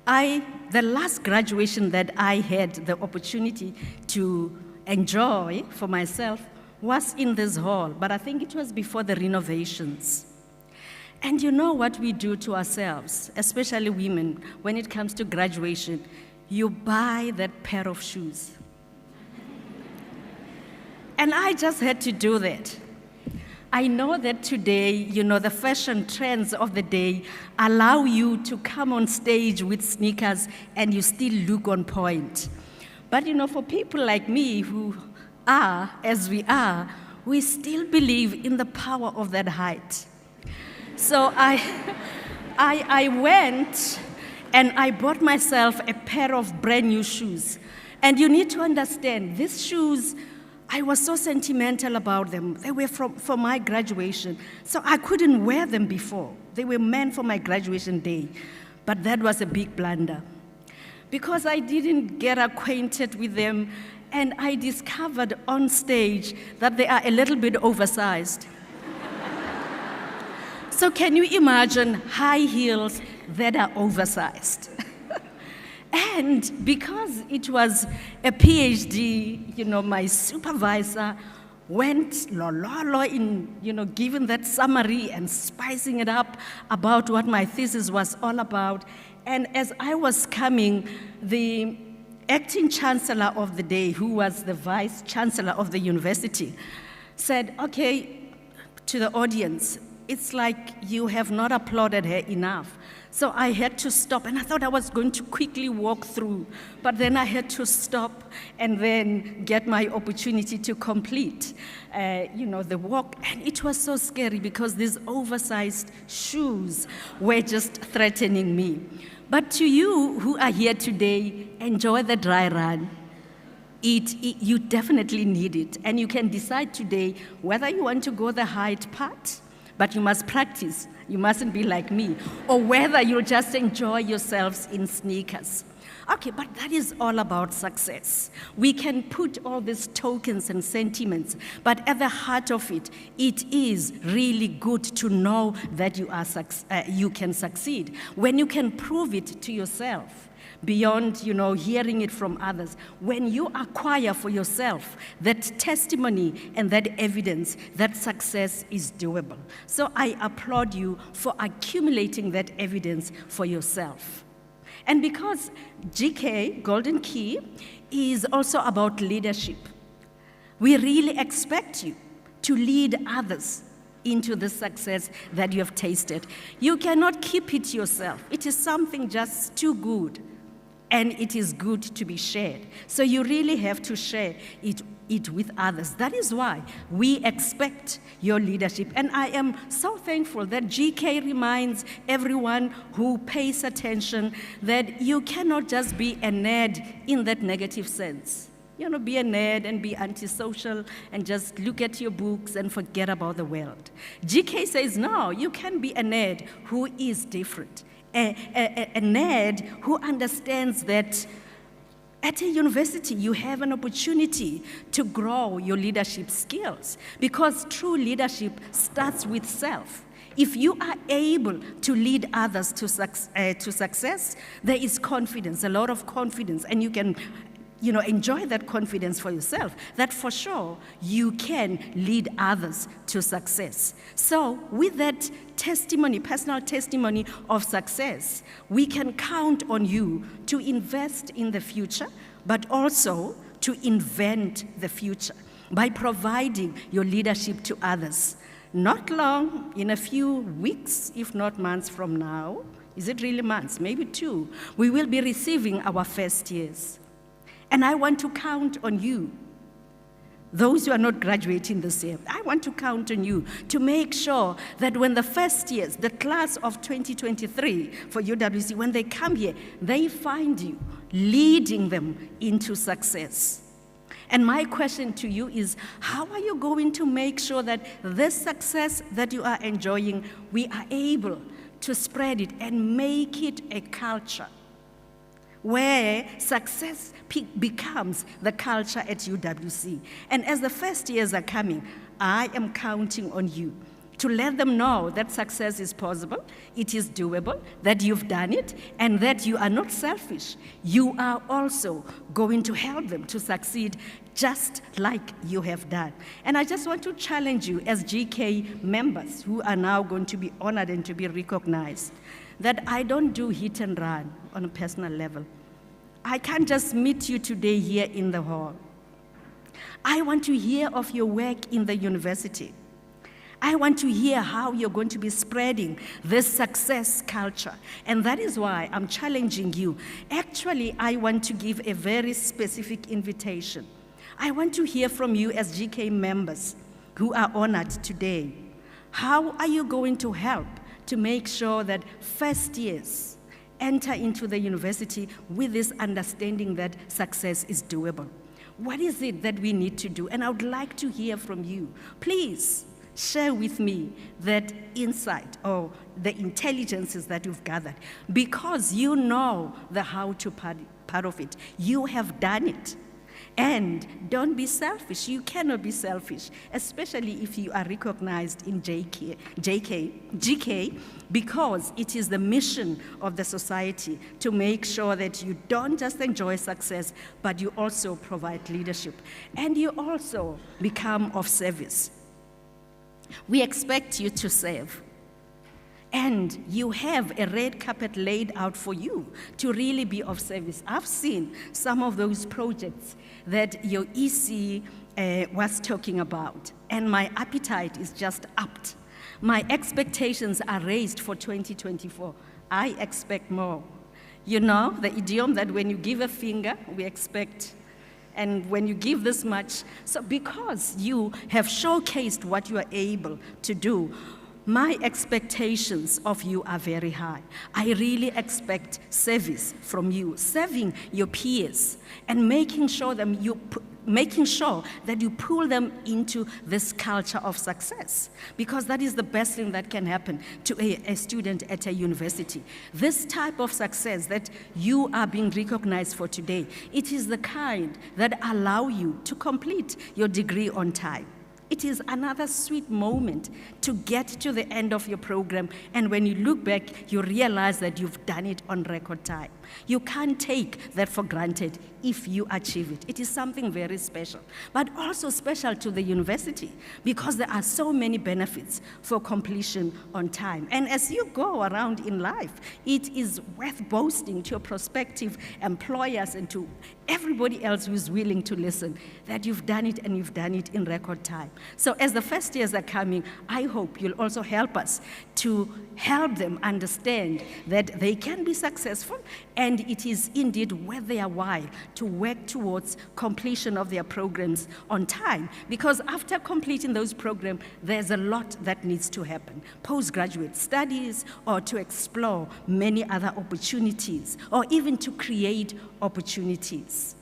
The last graduation that I had the opportunity to enjoy for myself was in this hall, but I think it was before the renovations. And you know what we do to ourselves, especially women, when it comes to graduation? You buy that pair of shoes. And I just had to do that. I know that today, you know, the fashion trends of the day allow you to come on stage with sneakers and you still look on point. But, you know, for people like me who are as we are, we still believe in the power of that height. So I went and I bought myself a pair of brand new shoes. And you need to understand, these shoes, I was so sentimental about them. They were for my graduation. So I couldn't wear them before. They were meant for my graduation day. But that was a big blunder. Because I didn't get acquainted with them, and I discovered on stage that they are a little bit oversized. So can you imagine high heels that are oversized? And because it was a PhD, you know, my supervisor went lololo in, you know, giving that summary and spicing it up about what my thesis was all about. And as I was coming, the acting chancellor of the day, who was the vice chancellor of the university, said, okay, to the audience, it's like you have not applauded her enough. So I had to stop, and I thought I was going to quickly walk through, but then I had to stop and then get my opportunity to complete, you know, the walk. And it was so scary because these oversized shoes were just threatening me. But to you who are here today, enjoy the dry run. You definitely need it, and you can decide today whether you want to go the height part, but you must practice. You mustn't be like me. Or whether you'll just enjoy yourselves in sneakers. Okay, but that is all about success. We can put all these tokens and sentiments, but at the heart of it, it is really good to know that you can succeed. When you can prove it to yourself, beyond, you know, hearing it from others. When you acquire for yourself that testimony and that evidence that success is doable. So I applaud you for accumulating that evidence for yourself. And because GK, Golden Key, is also about leadership, we really expect you to lead others into the success that you have tasted. You cannot keep it yourself. It is something just too good. And it is good to be shared. So you really have to share it it with others. That is why we expect your leadership. And I am so thankful that GK reminds everyone who pays attention that you cannot just be a nerd in that negative sense. Be a nerd and be antisocial and just look at your books and forget about the world. GK says, no, you can be a nerd who is different. A nerd who understands that at a university, you have an opportunity to grow your leadership skills, because true leadership starts with self. If you are able to lead others to success, there is confidence, a lot of confidence, and you can enjoy that confidence for yourself, that for sure you can lead others to success. So with that testimony, personal testimony of success, we can count on you to invest in the future, but also to invent the future by providing your leadership to others. Not long, in a few weeks, if not months from now, is it really months? Maybe 2, we will be receiving our first years. And I want to count on you, those who are not graduating this year. I want to count on you to make sure that when the first years, the class of 2023 for UWC, when they come here, they find you leading them into success. And my question to you is, how are you going to make sure that this success that you are enjoying, we are able to spread it and make it a culture where success becomes the culture at UWC. And as the first years are coming, I am counting on you to let them know that success is possible, it is doable, that you've done it, and that you are not selfish. You are also going to help them to succeed just like you have done. And I just want to challenge you as GK members who are now going to be honored and to be recognized, that I don't do hit and run on a personal level. I can't just meet you today here in the hall. I want to hear of your work in the university. I want to hear how you're going to be spreading this success culture. And that is why I'm challenging you. Actually, I want to give a very specific invitation. I want to hear from you as GK members who are honored today. How are you going to help to make sure that first years enter into the university with this understanding that success is doable? What is it that we need to do? And I would like to hear from you. Please share with me that insight or the intelligences that you've gathered, because you know the how to part of it. You have done it. And don't be selfish. You cannot be selfish, especially if you are recognized in GK, because it is the mission of the society to make sure that you don't just enjoy success, but you also provide leadership. And you also become of service. We expect you to serve. And you have a red carpet laid out for you to really be of service. I've seen some of those projects that your EC was talking about, and my appetite is just upped. My expectations are raised for 2024. I expect more. You know, the idiom that when you give a finger, we expect, and when you give this much, so because you have showcased what you are able to do, my expectations of you are very high. I really expect service from you, serving your peers, and making sure that you pull them into this culture of success, because that is the best thing that can happen to a student at a university. This type of success that you are being recognized for today, it is the kind that allow you to complete your degree on time. It is another sweet moment to get to the end of your program, and when you look back, you realize that you've done it on record time. You can't take that for granted if you achieve it. It is something very special, but also special to the university, because there are so many benefits for completion on time. And as you go around in life, it is worth boasting to your prospective employers and to everybody else who's willing to listen, that you've done it and you've done it in record time. So as the first years are coming, I hope you'll also help us to help them understand that they can be successful, and it is indeed worth their while to work towards completion of their programs on time, because after completing those programs, there's a lot that needs to happen. Postgraduate studies, or to explore many other opportunities, or even to create opportunities.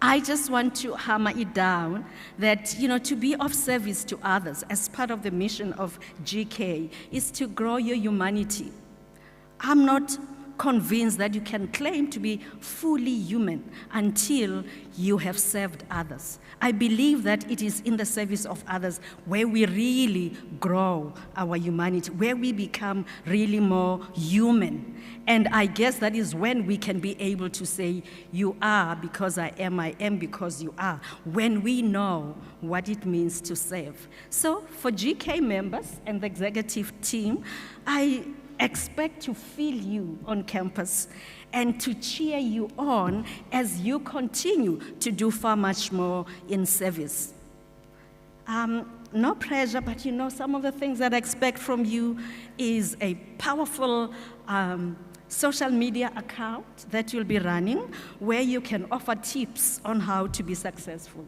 I just want to hammer it down that, to be of service to others as part of the mission of GK is to grow your humanity. I'm not convinced that you can claim to be fully human until you have served others. I believe that it is in the service of others where we really grow our humanity, where we become really more human. And I guess that is when we can be able to say, you are because I am because you are, when we know what it means to serve. So for GK members and the executive team, I expect to feel you on campus and to cheer you on as you continue to do far much more in service. No pressure, but some of the things that I expect from you is a powerful social media account that you'll be running where you can offer tips on how to be successful.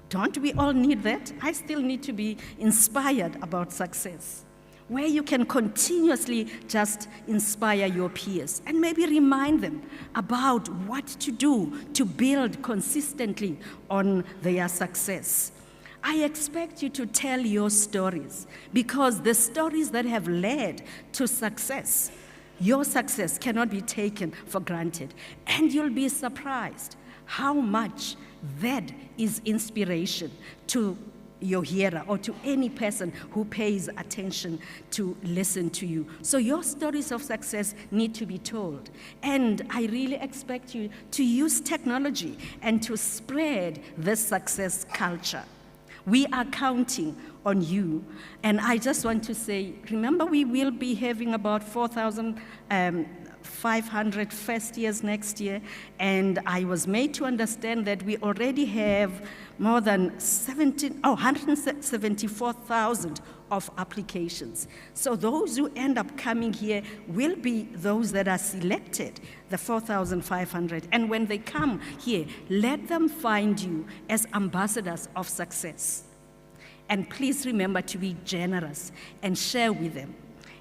Don't we all need that? I still need to be inspired about success, where you can continuously just inspire your peers and maybe remind them about what to do to build consistently on their success. I expect you to tell your stories, because the stories that have led to success, your success cannot be taken for granted. And you'll be surprised how much that is inspiration to your hearer or to any person who pays attention to listen to you. So your stories of success need to be told. And I really expect you to use technology and to spread this success culture. We are counting on you. And I just want to say, remember, we will be having about 4,500 first years next year, and I was made to understand that we already have more than 174,000 of applications. So those who end up coming here will be those that are selected, the 4,500. And when they come here, let them find you as ambassadors of success. And please remember to be generous and share with them.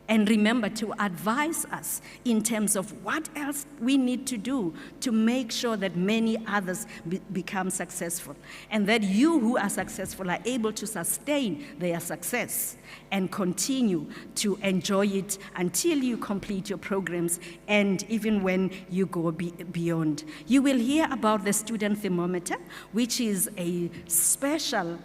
And remember to advise us in terms of what else we need to do to make sure that many others become successful. And that you who are successful are able to sustain their success and continue to enjoy it until you complete your programs and even when you go beyond. You will hear about the student thermometer, which is a special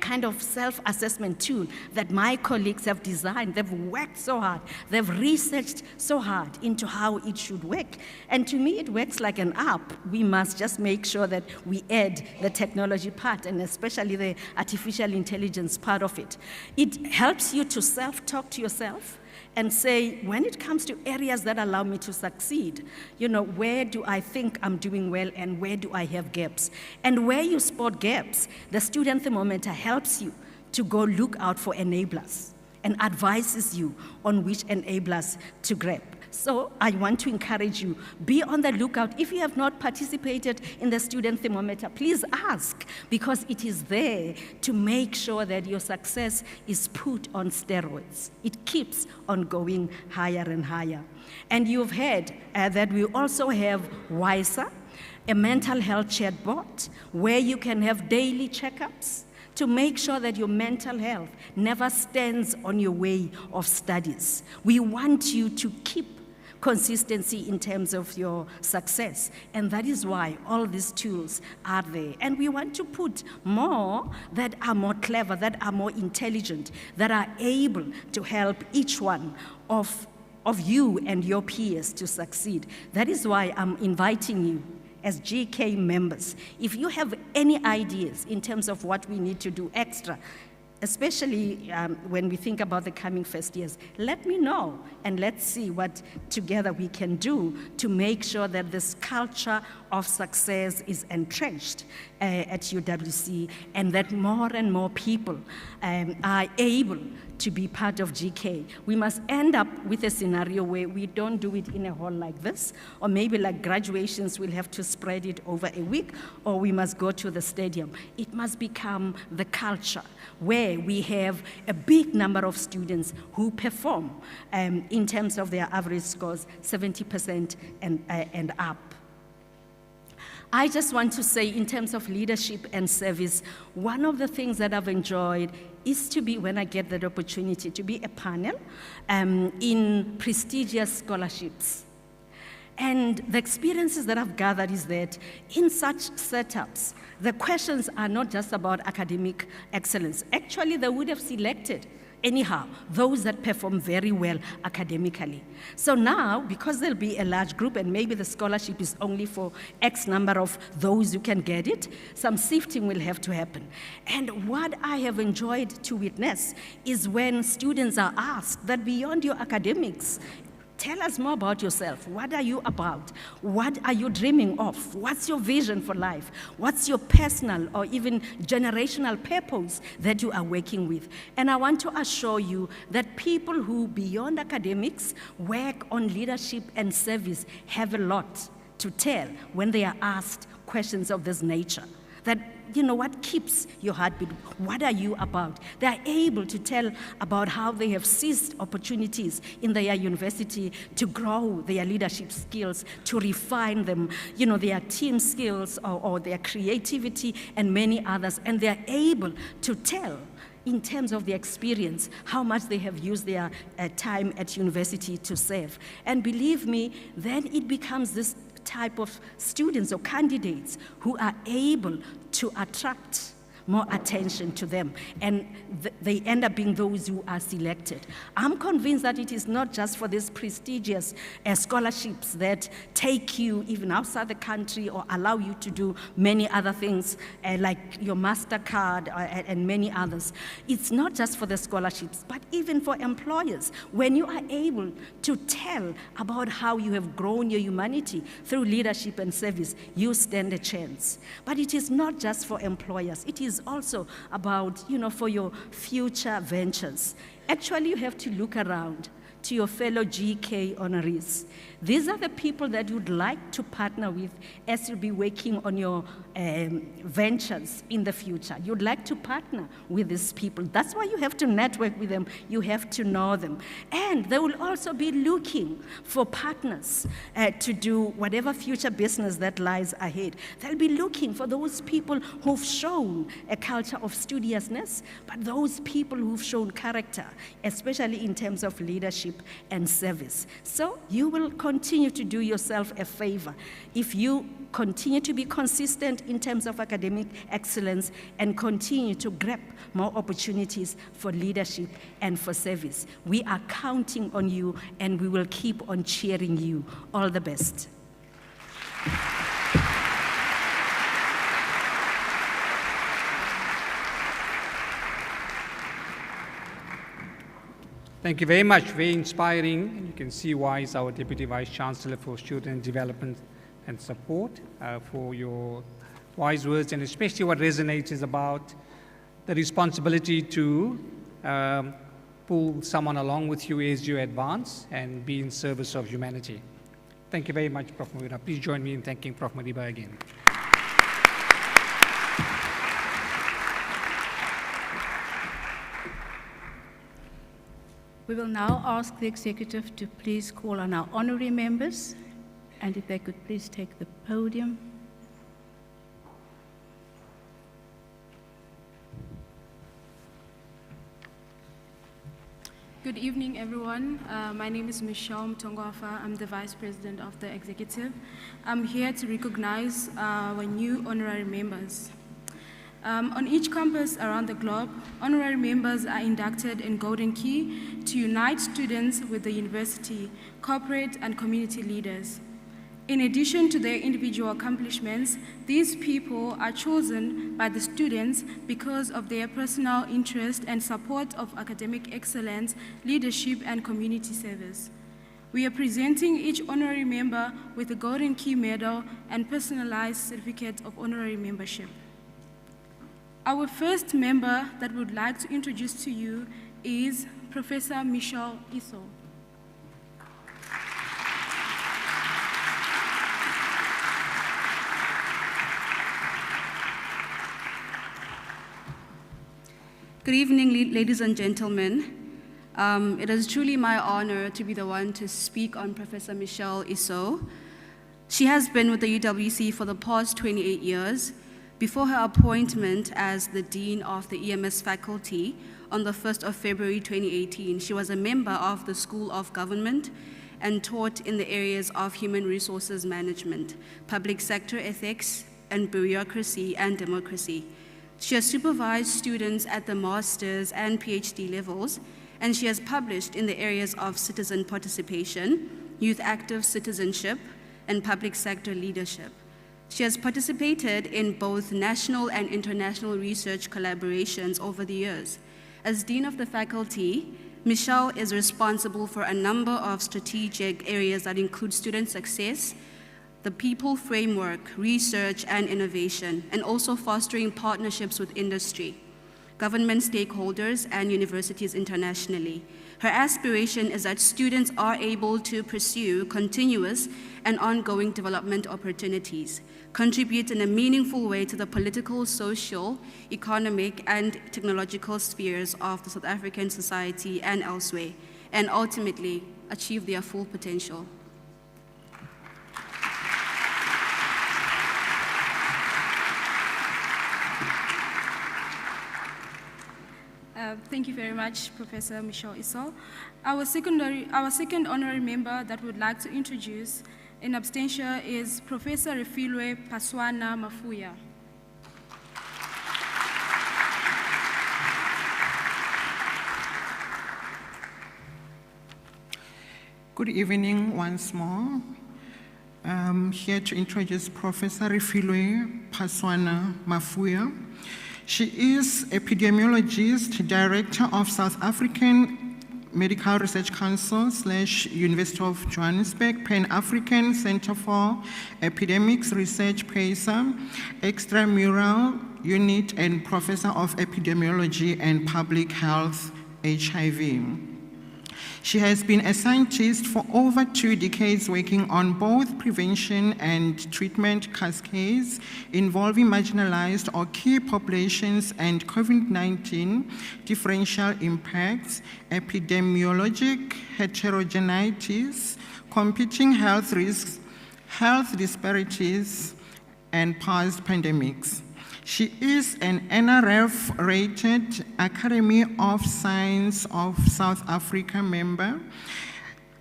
kind of self-assessment tool that my colleagues have designed. They've worked so hard. They've researched so hard into how it should work. And to me, it works like an app. We must just make sure that we add the technology part, and especially the artificial intelligence part of it. It helps you to self-talk to yourself and say, when it comes to areas that allow me to succeed, where do I think I'm doing well and where do I have gaps? And where you spot gaps, the student thermometer helps you to go look out for enablers and advises you on which enablers to grab. So I want to encourage you, be on the lookout. If you have not participated in the student thermometer, please ask, because it is there to make sure that your success is put on steroids. It keeps on going higher and higher. And you've heard that we also have WISA, a mental health chatbot, where you can have daily checkups to make sure that your mental health never stands on your way of studies. We want you to keep consistency in terms of your success. And that is why all these tools are there. And we want to put more that are more clever, that are more intelligent, that are able to help each one of you and your peers to succeed. That is why I'm inviting you as GK members. If you have any ideas in terms of what we need to do extra, especially when we think about the coming first years. Let me know, and let's see what together we can do to make sure that this culture of success is entrenched at UWC, and that more and more people are able to be part of GK. We must end up with a scenario where we don't do it in a hall like this, or maybe like graduations, we'll have to spread it over a week, or we must go to the stadium. It must become the culture where we have a big number of students who perform in terms of their average scores, 70% and up. I just want to say, in terms of leadership and service, one of the things that I've enjoyed is to be, when I get that opportunity, to be a panel in prestigious scholarships. And the experiences that I've gathered is that in such setups, the questions are not just about academic excellence. Actually, they would have selected anyhow those that perform very well academically. So now, because there'll be a large group and maybe the scholarship is only for X number of those who can get it, some sifting will have to happen. And what I have enjoyed to witness is when students are asked that beyond your academics, tell us more about yourself. What are you about? What are you dreaming of? What's your vision for life? What's your personal or even generational purpose that you are working with? And I want to assure you that people who, beyond academics, work on leadership and service have a lot to tell when they are asked questions of this nature. That, you know, what keeps your heartbeat? What are you about? They are able to tell about how they have seized opportunities in their university to grow their leadership skills, to refine them, you know, their team skills or their creativity and many others. And they are able to tell, in terms of their experience, how much they have used their time at university to serve. And believe me, then it becomes this type of students or candidates who are able to attract more attention to them, and they end up being those who are selected. I'm convinced that it is not just for these prestigious scholarships that take you even outside the country or allow you to do many other things like your MasterCard and many others. It's not just for the scholarships, but even for employers. When you are able to tell about how you have grown your humanity through leadership and service, you stand a chance. But it is not just for employers. It is also about, you know, for your future ventures. Actually, you have to look around to your fellow GK honorees. These are the people that you'd like to partner with as you'll be working on your ventures in the future. You'd like to partner with these people. That's why you have to network with them. You have to know them. And they will also be looking for partners to do whatever future business that lies ahead. They'll be looking for those people who've shown a culture of studiousness, but those people who've shown character, especially in terms of leadership and service. So you will continue to do yourself a favor if you continue to be consistent in terms of academic excellence and continue to grab more opportunities for leadership and for service. We are counting on you, and we will keep on cheering you. All the best. Thank you very much, very inspiring. And you can see why is our Deputy Vice Chancellor for Student Development and Support for your wise words, and especially what resonates is about the responsibility to pull someone along with you as you advance and be in service of humanity. Thank you very much, Prof. Mawira. Please join me in thanking Prof. Madiba again. We will now ask the executive to please call on our honorary members, and if they could please take the podium. Good evening, everyone. My name is Michelle Mtongwafa. I'm the Vice President of the Executive. I'm here to recognize our new honorary members. On each campus around the globe, honorary members are inducted in Golden Key to unite students with the university, corporate and community leaders. In addition to their individual accomplishments, these people are chosen by the students because of their personal interest and support of academic excellence, leadership, and community service. We are presenting each honorary member with a Golden Key Medal and personalized certificate of honorary membership. Our first member that we would like to introduce to you is Professor Michelle Isso. Good evening, ladies and gentlemen. It is truly my honor to be the one to speak on Professor Michelle Isso. She has been with the UWC for the past 28 years. Before her appointment as the Dean of the EMS faculty on the 1st of February 2018, she was a member of the School of Government and taught in the areas of human resources management, public sector ethics, and bureaucracy and democracy. She has supervised students at the master's and PhD levels, and she has published in the areas of citizen participation, youth active citizenship, and public sector leadership. She has participated in both national and international research collaborations over the years. As Dean of the faculty, Michelle is responsible for a number of strategic areas that include student success, the people framework, research and innovation, and also fostering partnerships with industry, government stakeholders, and universities internationally. Her aspiration is that students are able to pursue continuous and ongoing development opportunities, contribute in a meaningful way to the political, social, economic, and technological spheres of the South African society and elsewhere, and ultimately achieve their full potential. Thank you very much, Professor Michelle Isso. Our second honorary member that we would like to introduce in absentia is Professor Refilwe Paswana Mafuya. Good evening once more. I'm here to introduce Professor Refilwe Paswana Mafuya. She is epidemiologist, director of South African Medical Research Council / University of Johannesburg, Pan-African Center for Epidemics Research, PACER, extramural unit, and professor of epidemiology and public health, HIV. She has been a scientist for over 2 decades, working on both prevention and treatment cascades involving marginalized or key populations and COVID-19 differential impacts, epidemiologic heterogeneities, competing health risks, health disparities, and past pandemics. She is an NRF-rated Academy of Science of South Africa member,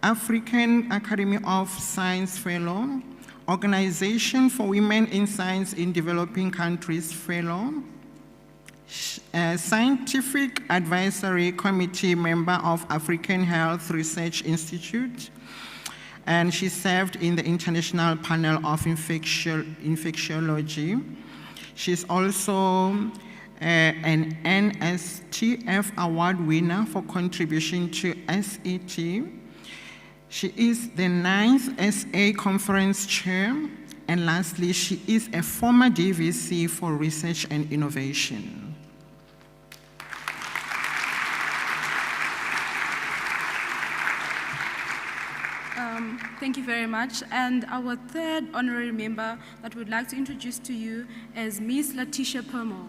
African Academy of Science Fellow, Organization for Women in Science in Developing Countries Fellow, Scientific Advisory Committee member of African Health Research Institute, and she served in the International Panel of Infectiology. She's also an NSTF award winner for contribution to SET. She is the 9th SA conference chair. And lastly, she is a former DVC for research and innovation. Thank you very much. And our third honorary member that we'd like to introduce to you is Ms. Letitia Permo.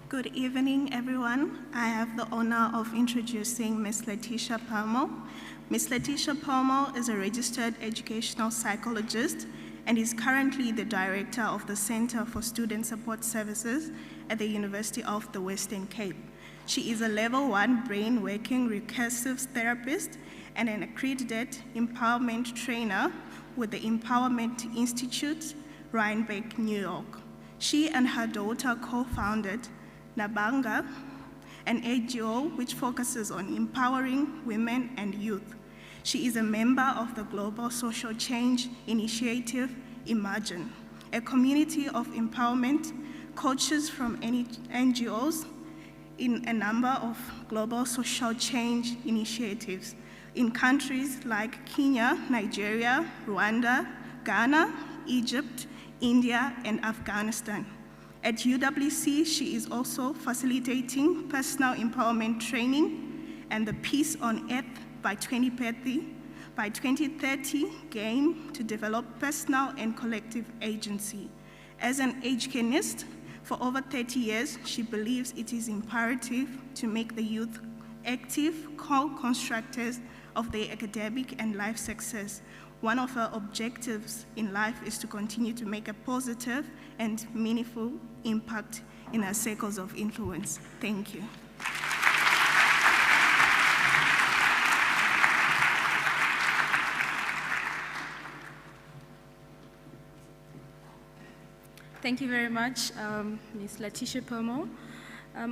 Good evening, everyone. I have the honor of introducing Ms. Letitia Permo. Ms. Letitia Permo is a registered educational psychologist and is currently the director of the Center for Student Support Services at the University of the Western Cape. She is a level 1 brain working recursive therapist and an accredited empowerment trainer with the Empowerment Institute, Rhinebeck, New York. She and her daughter co-founded Nabanga, an NGO which focuses on empowering women and youth. She is a member of the global social change initiative, Imagine, a community of empowerment coaches from NGOs in a number of global social change initiatives in countries like Kenya, Nigeria, Rwanda, Ghana, Egypt, India, and Afghanistan. At UWC, she is also facilitating personal empowerment training and the Peace on Earth by 2030 game to develop personal and collective agency. As an educationist, for over 30 years, she believes it is imperative to make the youth active co-constructors of their academic and life success. One of her objectives in life is to continue to make a positive and meaningful impact in her circles of influence. Thank you. Thank you very much, Ms. Letitia Pomo.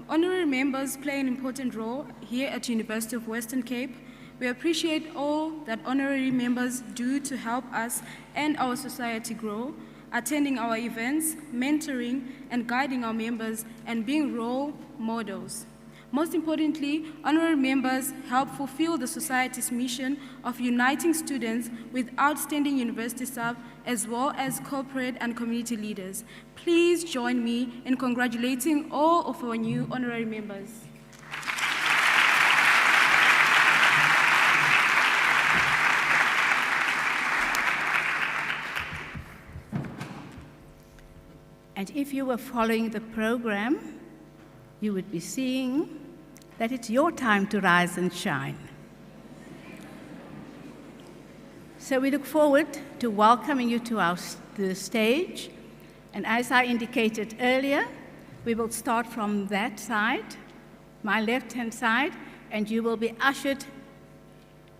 Honorary members play an important role here at University of Western Cape. We appreciate all that honorary members do to help us and our society grow, attending our events, mentoring and guiding our members, and being role models. Most importantly, honorary members help fulfill the society's mission of uniting students with outstanding university staff as well as corporate and community leaders. Please join me in congratulating all of our new honorary members. And if you were following the program, you would be seeing that it's your time to rise and shine. So we look forward to welcoming you to the stage. And as I indicated earlier, we will start from that side, my left-hand side, and you will be ushered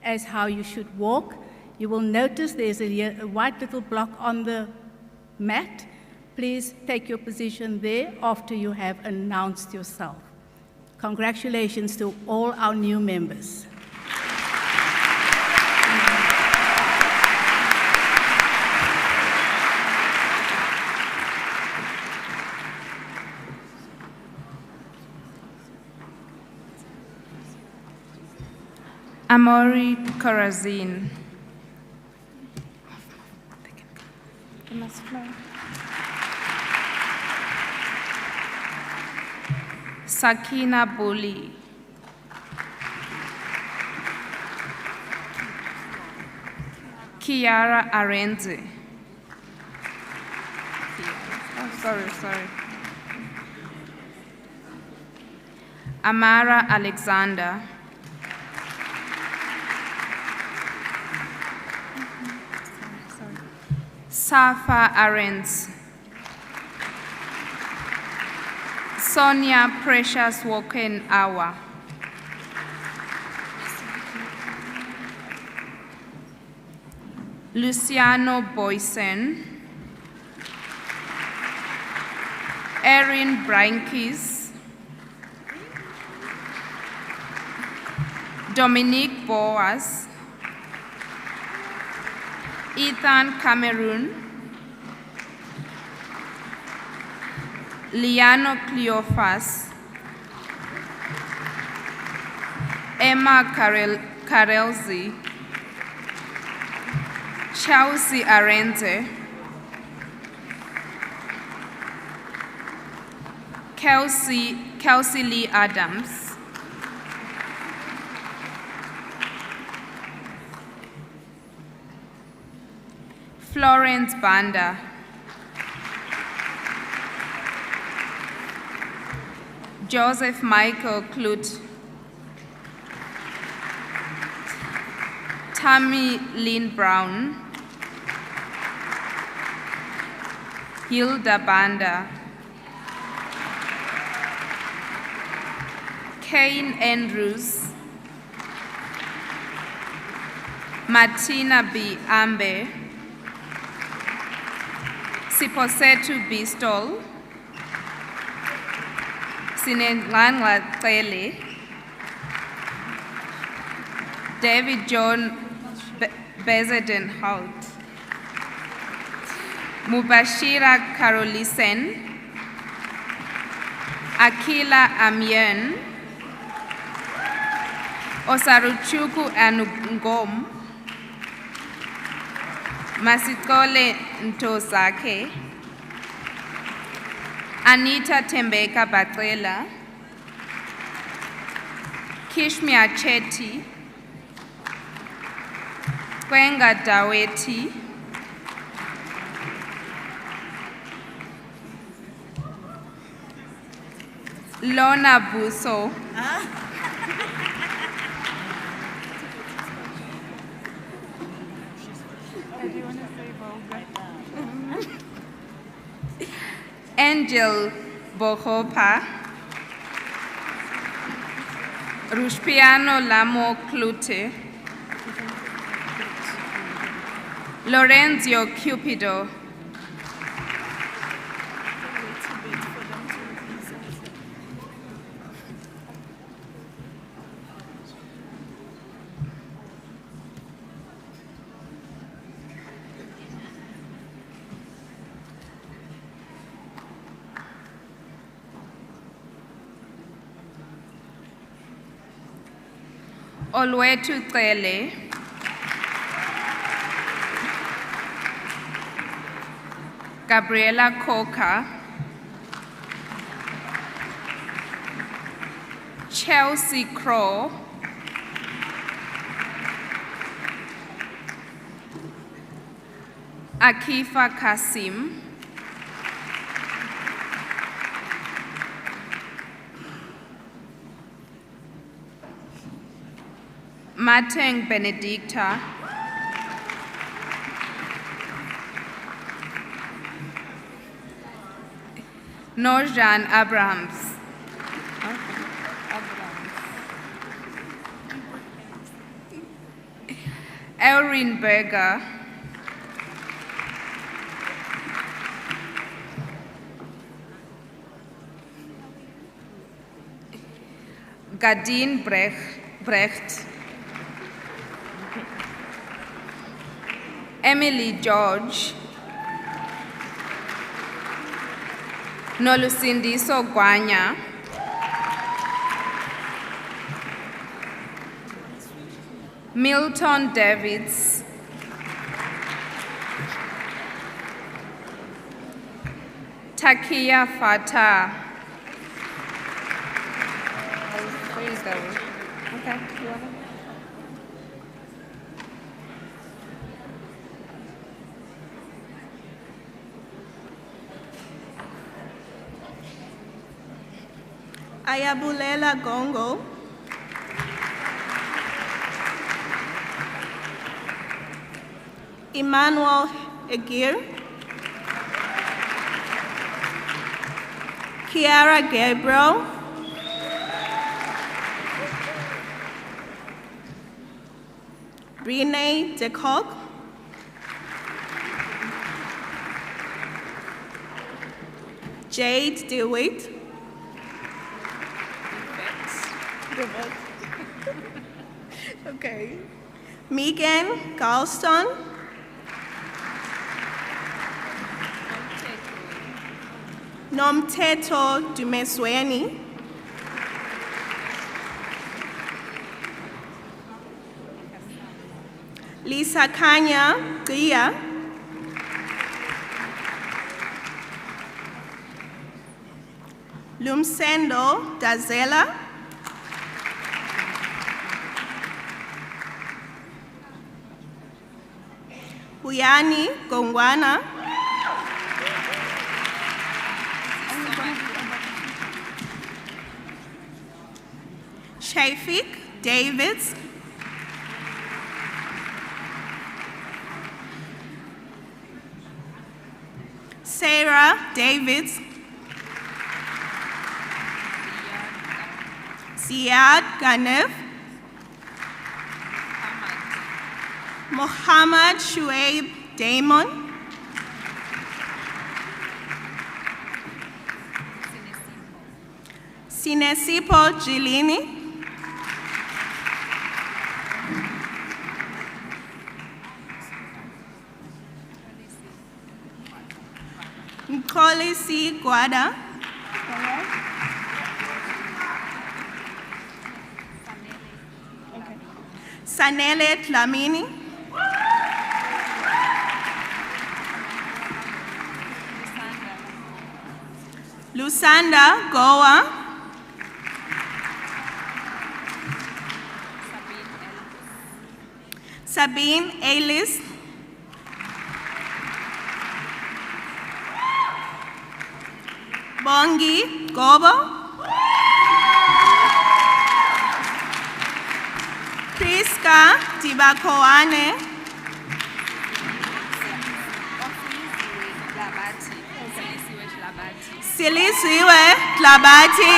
as how you should walk. You will notice there's a white little block on the mat. Please take your position there after you have announced yourself. Congratulations to all our new members. Amori Corazin. Sakina Boli. Kiara Arenze. Oh, sorry. Amara Alexander. Safa Arends. Sonia Precious Woken Awa. Luciano Boysen. Erin Brankis. Dominique Boas. Ethan Cameroon. Liano Cleophas. Emma Karelzi. Chelsea Arente. Kelsey Lee Adams. Florence Banda. Joseph Michael Klut. Tammy Lynn Brown. Hilda Banda. Kane Andrews. Martina B. Ambe. Siposetu Bistol. Sinengqangqathele, David John Bezedenhout, Mubashira Carolisen, Akila Amien, Osaruchuku Anugom, Masikole Ntosake, Anita Tembeka Batrela, Kishmia Chetty, Kwenga Daweti, Lona Buso, Angel Bohopa, Rushpiano Lamo Clute, Lorenzio Cupido, Olwetu Tele, Gabriela Coca, Chelsea Crow, Akifa Kasim, Mateng Benedicta, Norjan Abrahams, Elrin Berger, Gadine Brecht, Emily George, Nolusindiso Gwanya, Milton Davids, Takia Fatah. Okay, you want it? Ayabulela Gongo, Emmanuel Egir, Kiara Gabriel, Renee DeCock, Jade DeWitt, okay, Megan Galston, Nomteto Dumesweni, Lisa Kanya Gia, Lumsendo Dazela, Huyani Gongwana, Shafiq Davids, Sarah Davids, Ziad Ganef, Mohammed Shuaib Damon, Sinesipho Jilini. Mkolisi Gwada. Sanele Tlamini. Lusanda Goa. Sabine Ellis. Bongi Gobo. Priska Tibakoane. Silisiwe Tlabati.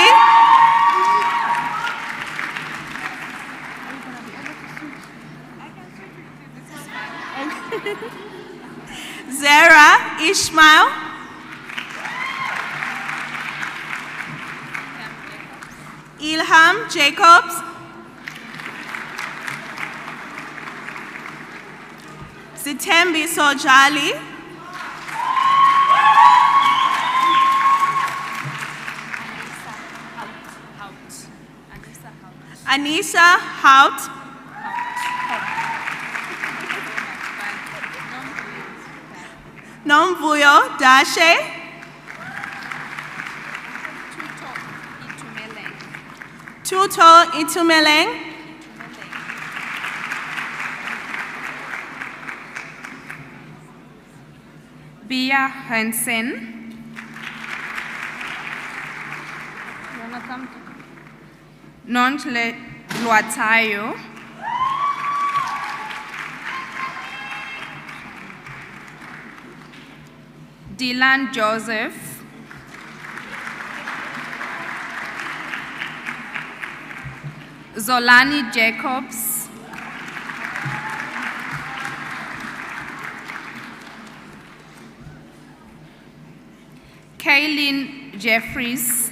Zara Ishmael. Ilham Jacobs. Zitembi Sojali. Anissa Hout. Nomvuyo Dashe. Tuto Itumeleng. Bia Hansen. Nontle Luatayo. Dylan Joseph. Zolani Jacobs. Kaylin Jeffries.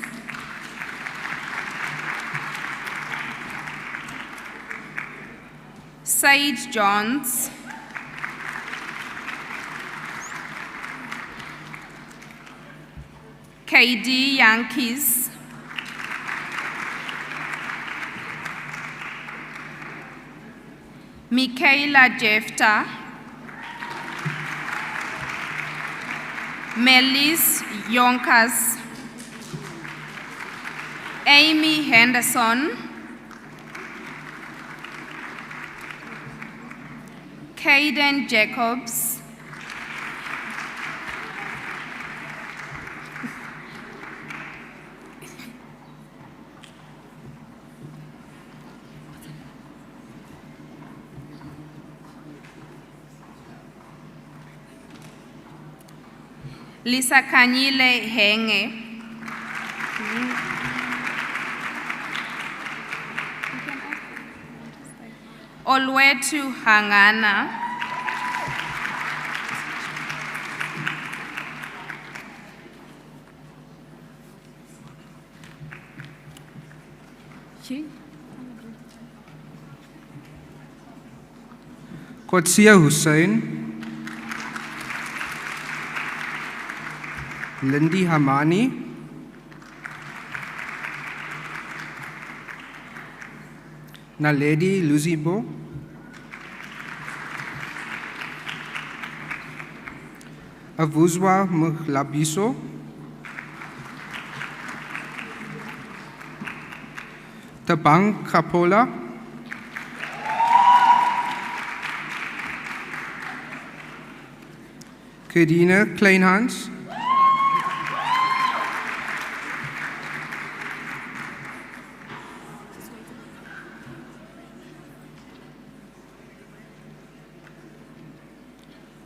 Said Johns. KD Yankees. Michaela Jefta. Melis Yonkers. Amy Henderson. Caden Jacobs. Lisa Kanyile Henge. Olwetu Hangana. Qudsiya Hussain. Lindy Hamani. Naledi Luzibo. Avuzwa Muglabiso. Tabang Kapola. Kadina Kleinhans.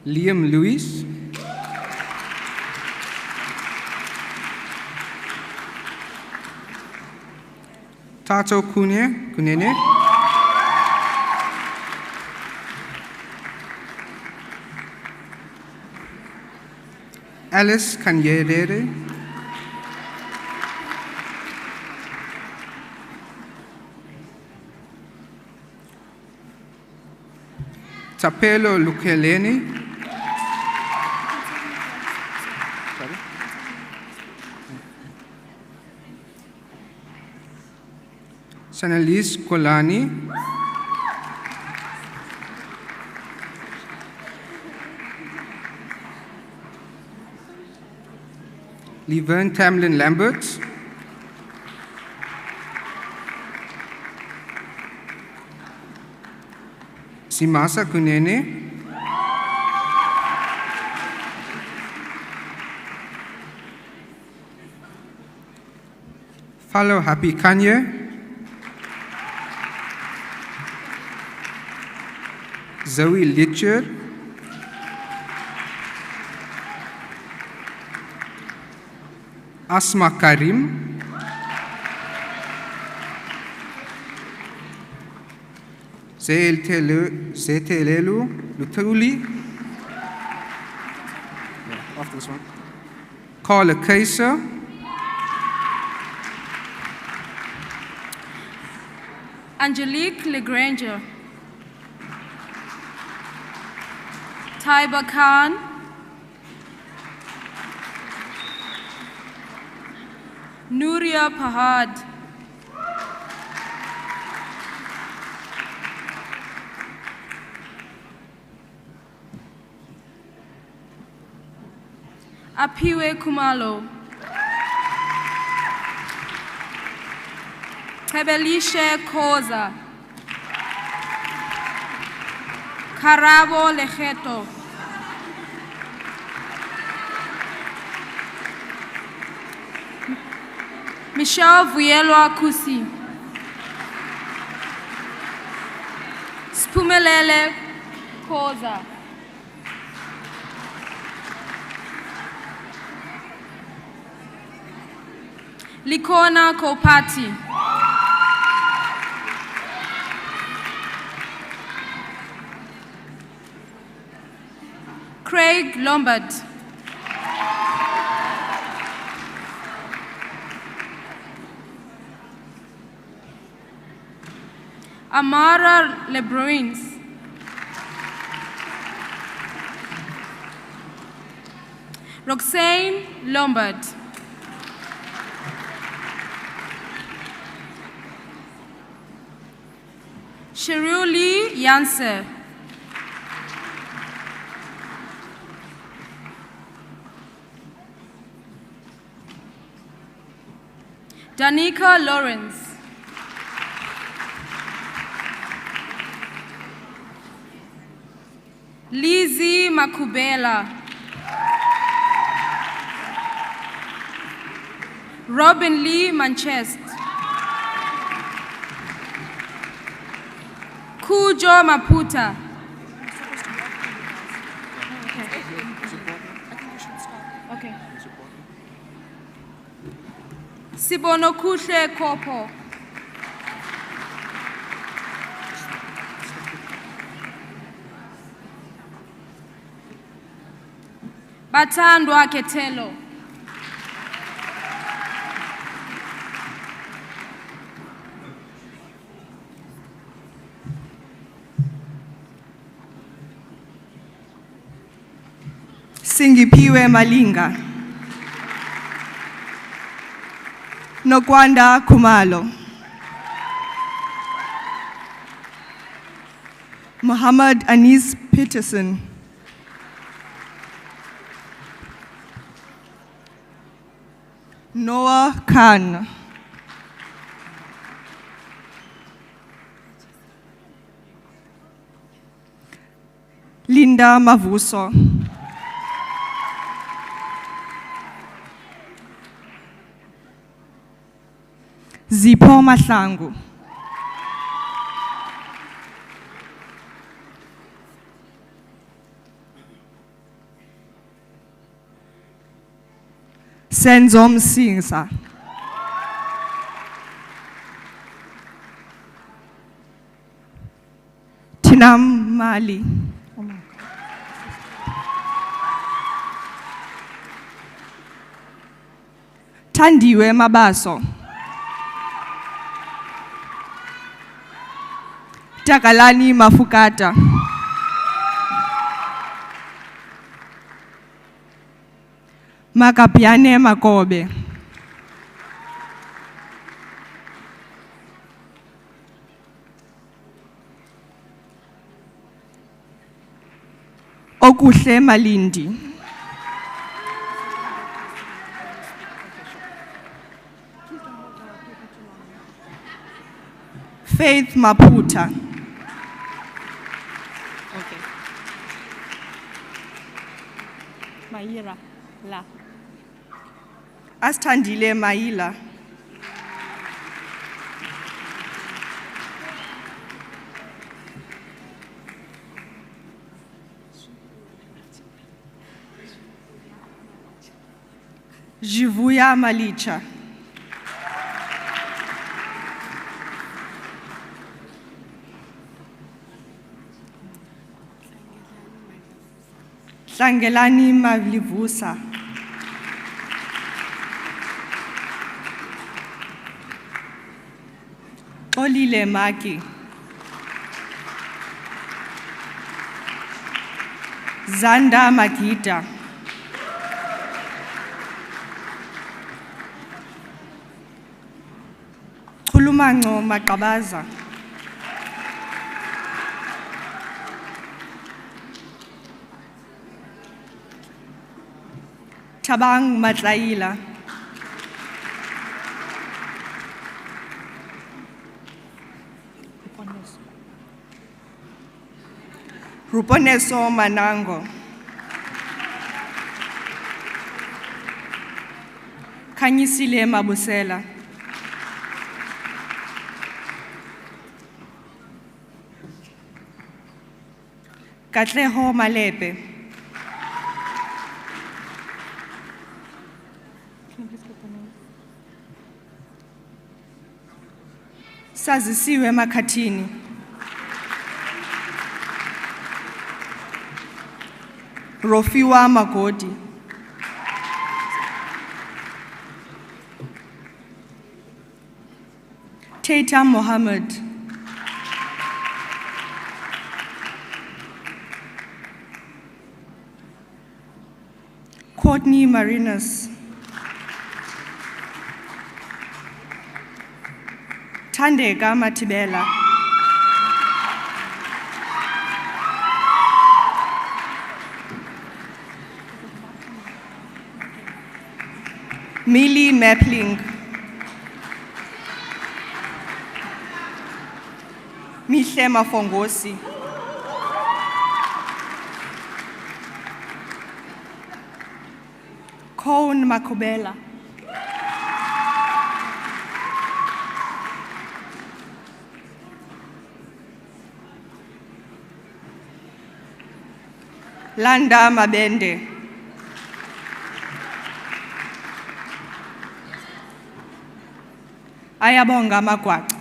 Liam Lewis. Tato Kunene. Alice Kanyerere. Tapelo Lukeleni. Sanalise Kolani. Leverne Tamlin Lambert. Simasa Kunene. Follow Happy Kanye. Zoe Litcher. Asma Karim. Zetelelu Lutuli. After this one. Carla Kaiser. Angelique Legranger. Taiba Khan. Nuria Pahad. Apiwe Kumalo. Kebelishe Koza. Karabo Lecheto. Michelle Vuyelwa Kusi. Spumelele Koza. Likona Kopati. Craig Lombard. Amara Lebruins. Roxane Lombard. Shiruli Yanse. Danica Lawrence. Lizzie Makubela. Robin Lee Manchester. Kujo Maputa. Okay. Sibonokuhle Kopo. Batandwa Ketelo. Singipiwe Malinga. Nokwanda Kumalo. Muhammad Anis Peterson. Noah Khan. Linda Mavuso. Zipho Mahlangu. Senzo Msingsa. Tinam Mali. Tandiwe Mabaso. Takalani Mafukata. Makapiane Makobe. Okuhle Malindi. Faith Maputa. Okay. Maira, la. Astandile Maila. Jivuya Malicha. Hlangelani Mavlivusa. Olile Maki. Zanda Magita. Chulumango Makabaza. Tabang Matlaila. Ruponeso Manango. Kanyisile Mabusela. Katleho Malepe. Sazisiwe Makhathini. Rofiwa Magodi. Taita Mohammed. Courtney Marinas. Thandeka Matibela. Millie Mapling. Mihle Mafongosi. Cone Makubela. Landa Mabende. Ayabonga Magwaxa.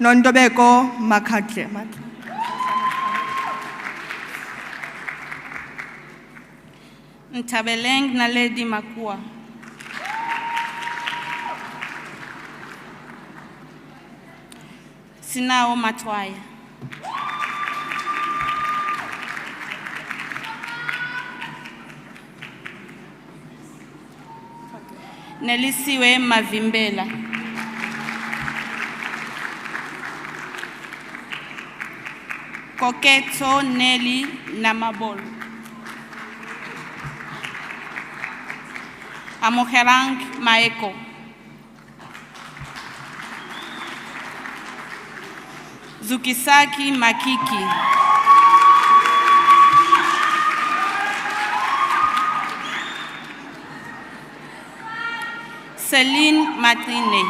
Nondobeko Makhatle. Ntabeleng Naledi Makua. Sinao Matwaya. Nelisiwe Mavimbela. Koketso Nelly Namabol. Amoherang Maeko. Zukisaki Makiki. Celine Matine.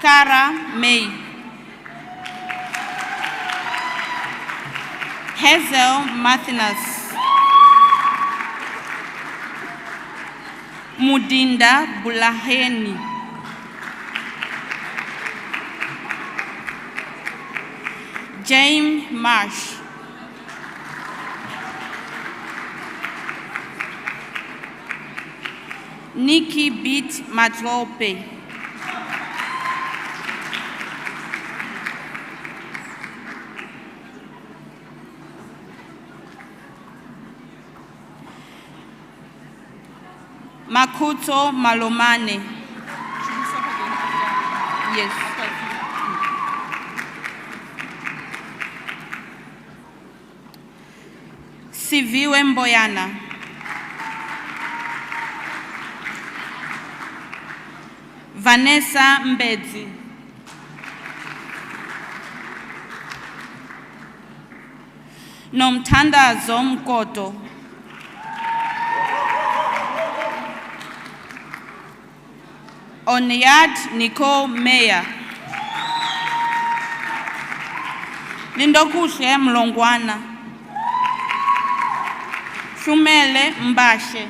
Cara May. Hazel Martinez. Mudinda Bulaheni. James Marsh. Nikki Beat Matlope. Makuto Malomane. Yes. Siviwe Mboyana. Vanessa Mbedzi. Nomthandazo Mkoto. Onyad Nicole Meyer. Lindokuhle Mlongwana. Shumele Mbashe.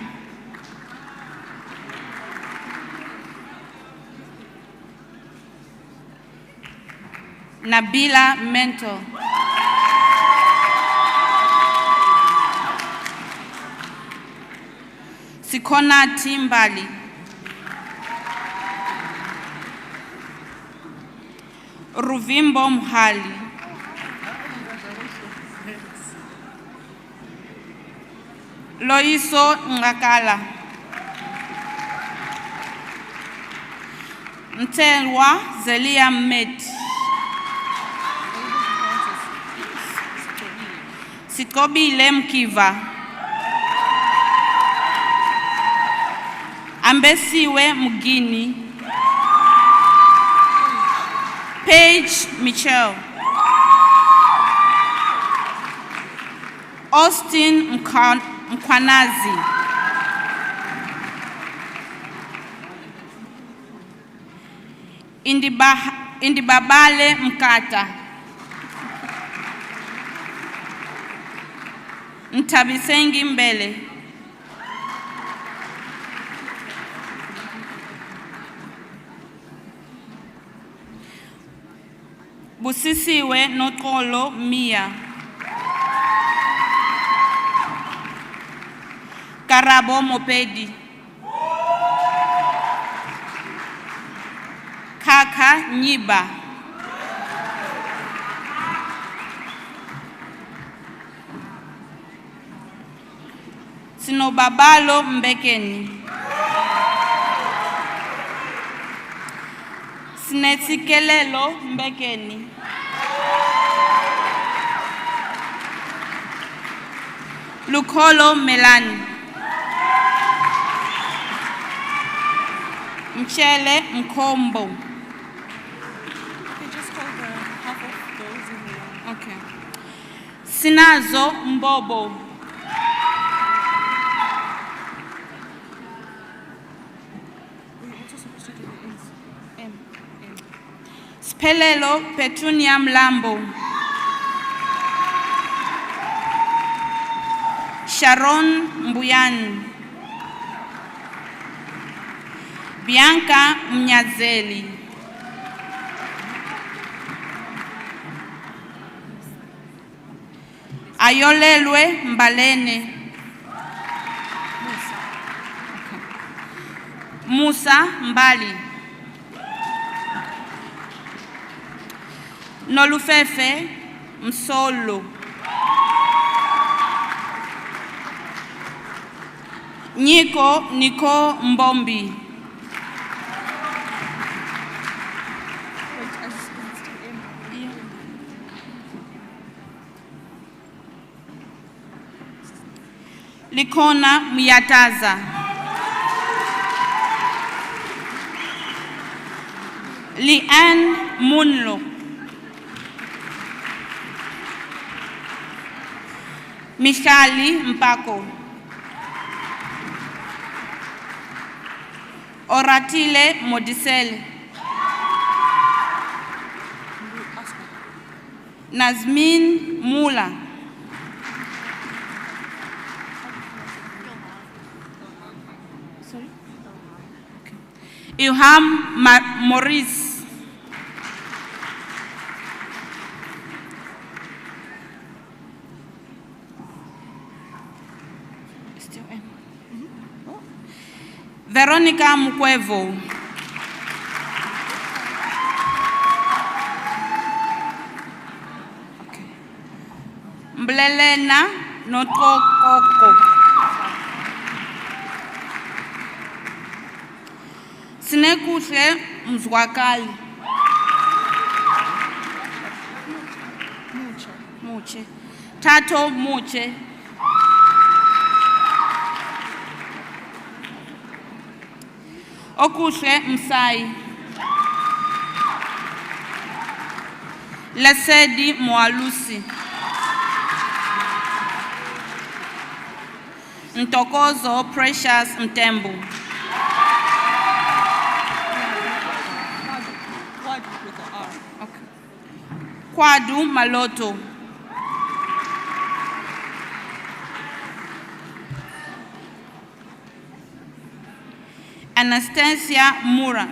Nabila Mento. Sikona Timbali. Ruvimbo Mhali. Loiso Ngakala. Mtelwa Zelia Met. Sikobile Mkiva. Ambesiwe Mugini. Paige Michelle. Austin Mkwanazi. Indibabale Mkata. Ntabisengi Mbele. Busisiwe Nokolo Mia. Karabo Mopedi. Kaka Nyiba. Sinobabalo Mbekeni. Sinetikelelo Mbekeni. Lukolo Melani. Mchele Mkombo. Okay. Sinazo Mbobo. Spelelo Petunia Mlambo. Sharon Mbuyani. Bianca Mnyazeli. Ayolelwe Mbalene. Musa Mbali. Nolufefe Msolo. Niko Mbombi. Likona Myataza. Lianne Munlo. Mishali Mpako. Oratile Modisele. Nazmin Mula. Ilham Maurice. Veronica Mukwevo. Mblelena Notokoko. Sinekuhle Mzwakali. Muche. Tato Muche. Okuhle Msai. Lesedi Mwalusi. Ntokozo Precious Mtembu. Kwadu Maloto. Anastasia Mura.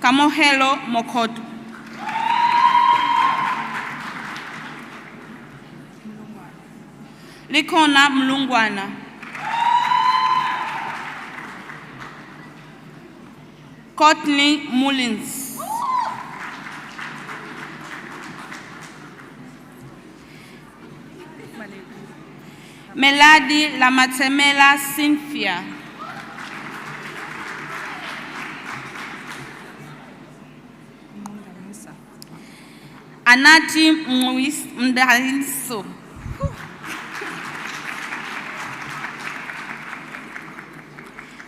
Kamohelo Mokoto. Likona Mlungwana. Courtney Mullins. Melody Lamatsemela Cynthia. Anati Mdaliso.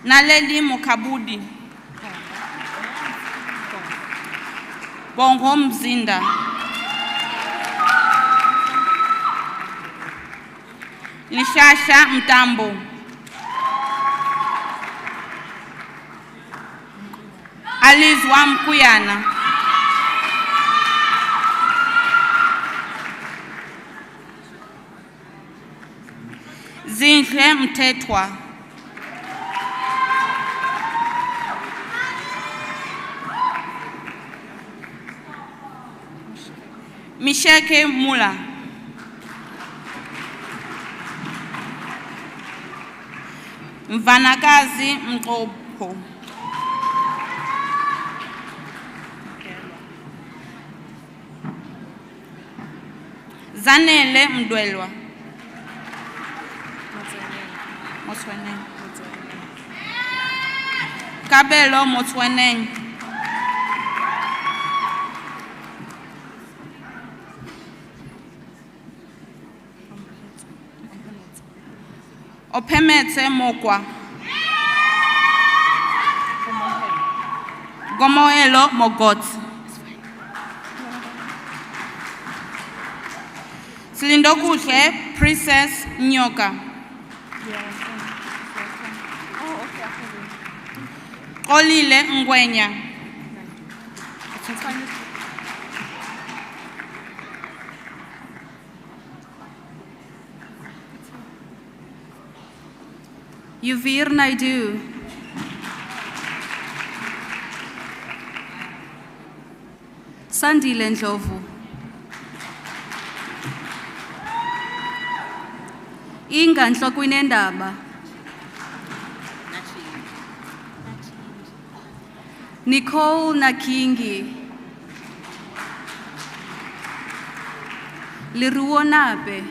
Naleli Mokabudi. Bongo Mzinda. Lishasha Mtambo. Alizwa Mkuyana. Zinhle Mtetwa. Misheke Mula. Mvanakazi Mqopho. Zanele Mdwelwa. Motsweneng. Kabelo Motsweneng. Opemetse Mokwa. Gomoelo Mogot. Silindokuhle Princess Nyoka. Olile Ngwenya. Yuvir Naidu. Sandile Ndlovu. Inga Nhlokwenendaba. Nicole Nakingi. Leruo Nape.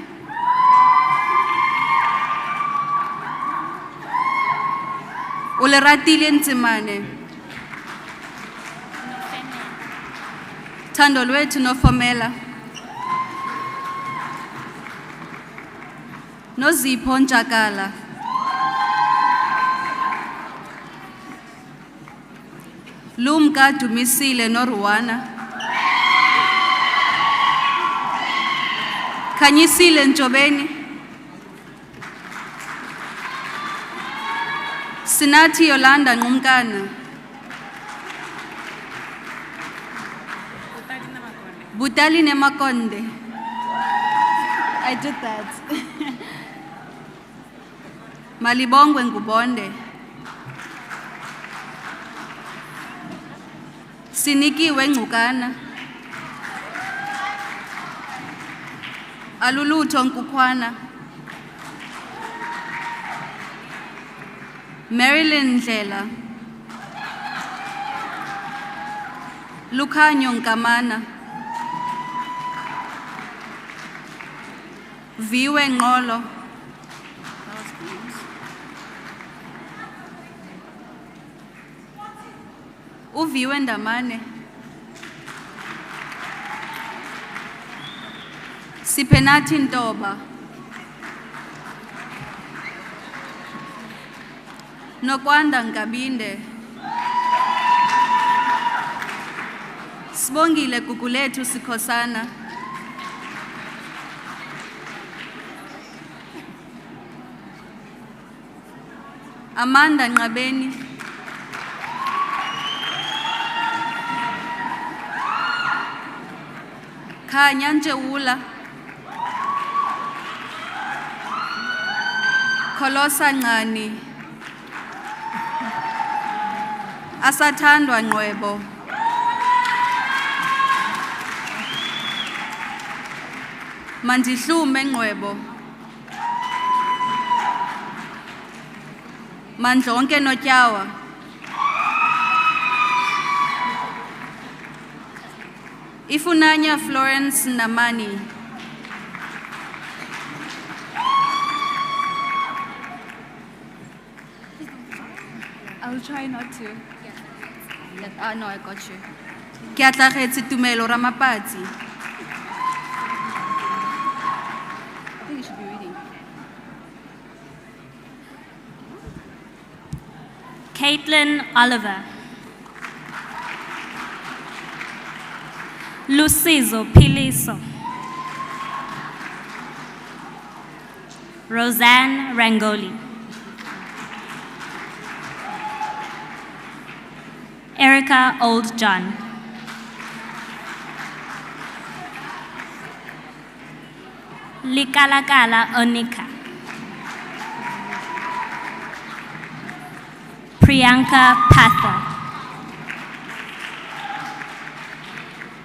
Oleratile Nzimane. Thando lwethu Nofomela. Nozipho Njakala. Lumka Dumisile Norwana. Khanyisile Njobeni. Sinathi Yolanda Nqumkana. Butali Nemakonde. I did that. Malibongwe Ngubonde. Sinikiwe Ngcukana. Alulutho Nkukhwana. Marilyn Ndlela. Lukhanyo Nkamana. Viwe Nqolo. Uviwe Ndamane, Sipenathi Ntoba, Nokwanda Ngabinde, Sibongile Gugulethu Sikhosana, Amanda Nqabeni, Khanya Ntshewula, Kholosa Ncani, Asathandwa Ngcwebo, Mandihlume Ngcwebo, Mandlonke Notyawa, Ifunanya Florence Namani, I'll try not to. No, I got you. Kiatlagetse Tumelo Ramapatsi. I think you should be reading. Caitlin Oliver, Lucizo Piliso, Roseanne Rangoli, Erica Oldjohn, Likalakala Onika, Priyanka Patha,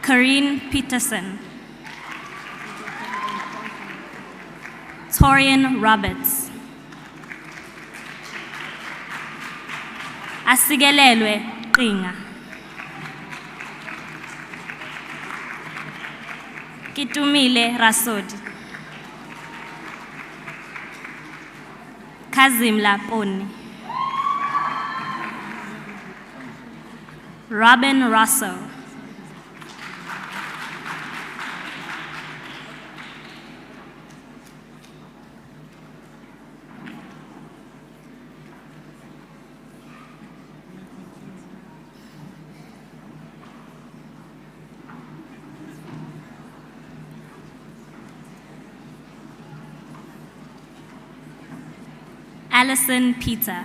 Karine Peterson, Torian Roberts, Asigelelwe Qinga, Kitumile Rasodi, Kazim Laponi, Robin Russell, Alison Peter,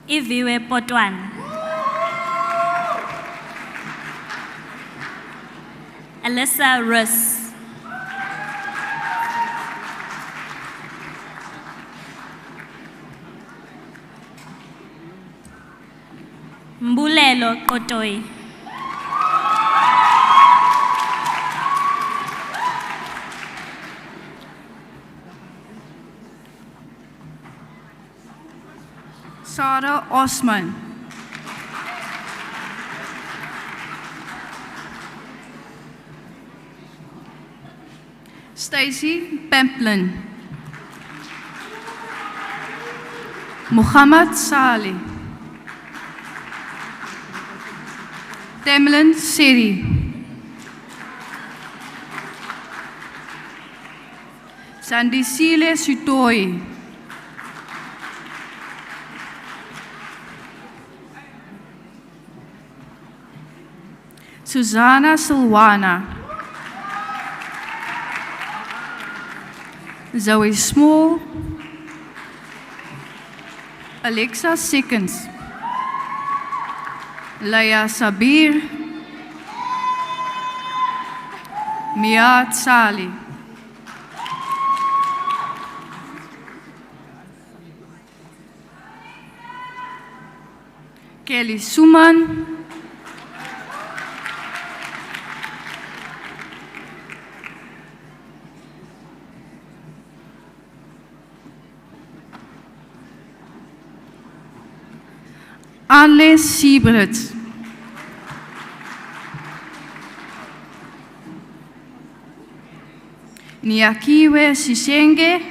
Iviwe Potwan, Alyssa Russ, Mbulelo Kotoi, Sarah Osman, Stacy Pemplin, Muhammad Saleh, Temlin Siri, Sandisile Sutoi, Susanna Silwana, Zoe Small, Alexa Sickens, Leia Sabir, Mia Tsali, Kelly Suman, Anle Siebert, Niakiwe Sisenge,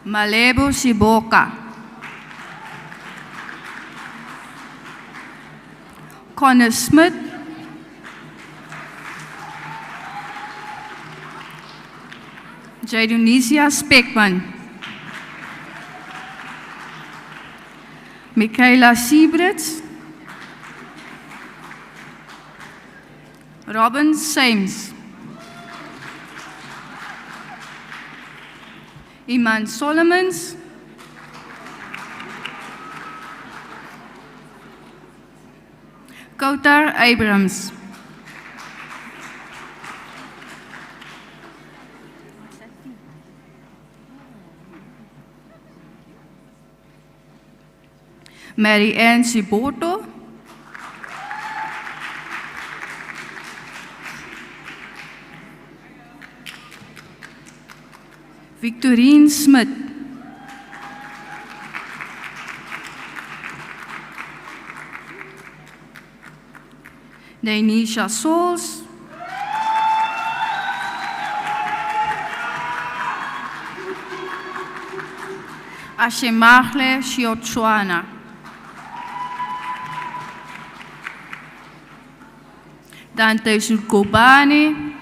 Malebo Siboka, Connor Smith, Jadonisia Speckman, Michaela Siebrits, Robin Sames, Iman Solomons, Kautar Abrams, Mary Ann Siboto, Victorine Smith, Danisha Souls, Ashemagle Shiotswana, Dante Sukobani,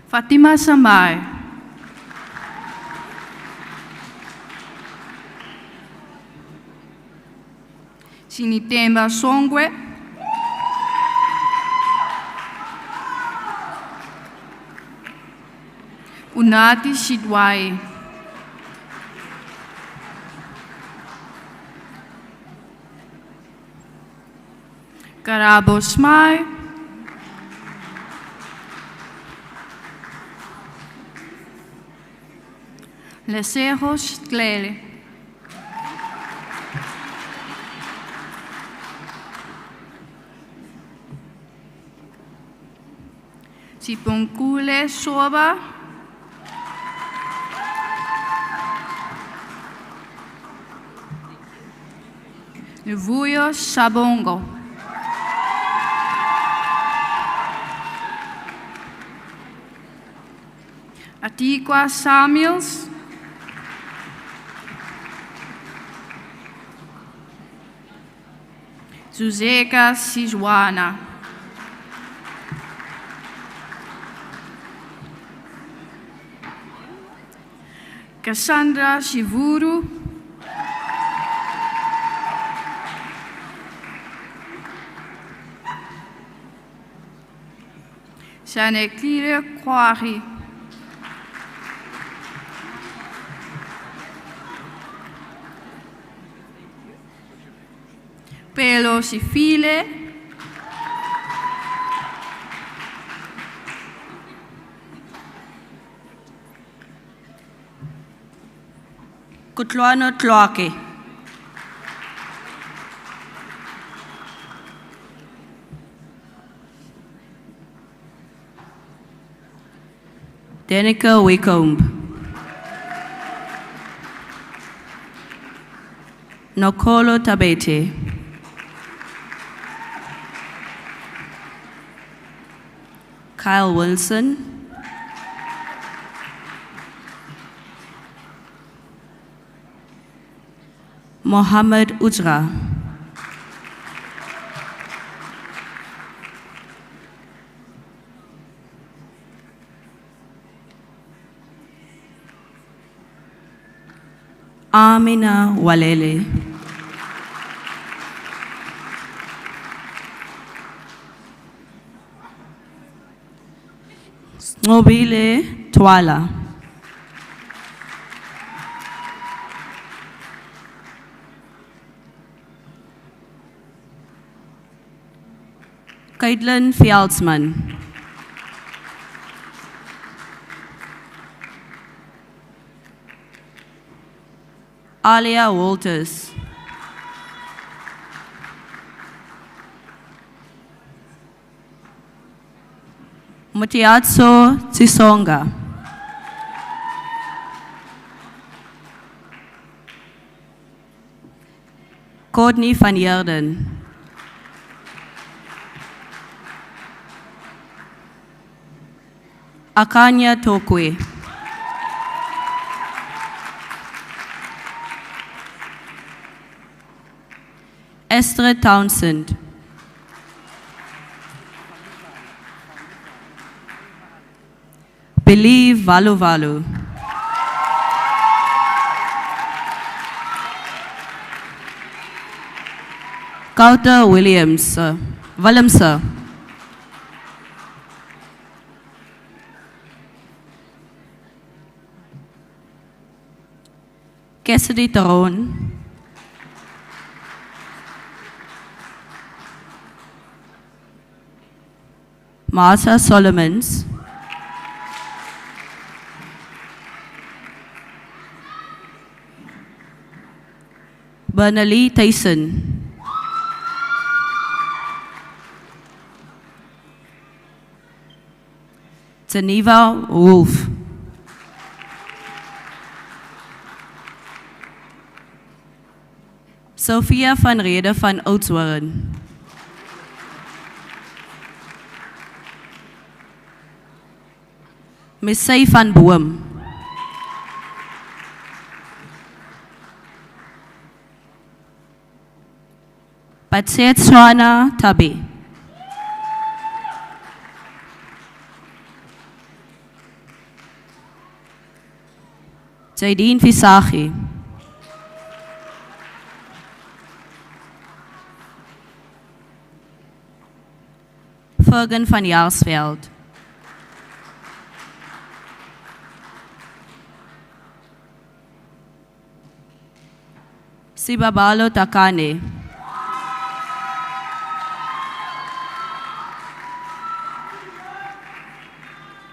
Fatima Samai, Sinitemba Songwe, Unati Shidwai, Karabo Smai, Lesejos Tlele, Siponkule Soba, Luvuyo Sabongo, Atikwa Samuels, Zuzeka Sizwana, Cassandra Shivuru, Sanekire Kwari, Pelo Sifile, Kutlwana Tlwake, Danica Wicombe, Nokolo Tabete, Kyle Wilson, Mohammed Ujra, Amina Walele, Ngobile Twala, Caitlin Fieldsman, Alia Walters, Mutiatso Tsisonga, Courtney van Heerden. Akanya Tokwe. Esther Townsend. Believe Valu Valu. Kauta Williams, Willemse. Cassidy Taron. Martha Solomons. Bernalee Tyson. Geneva Wolf. Sophia van Rede van Oudtshoorn. Missy van Boom. Patset Swana Tabi. Jaideen Visagie. Fergen van Jaarsveld. Sibabalo Takane.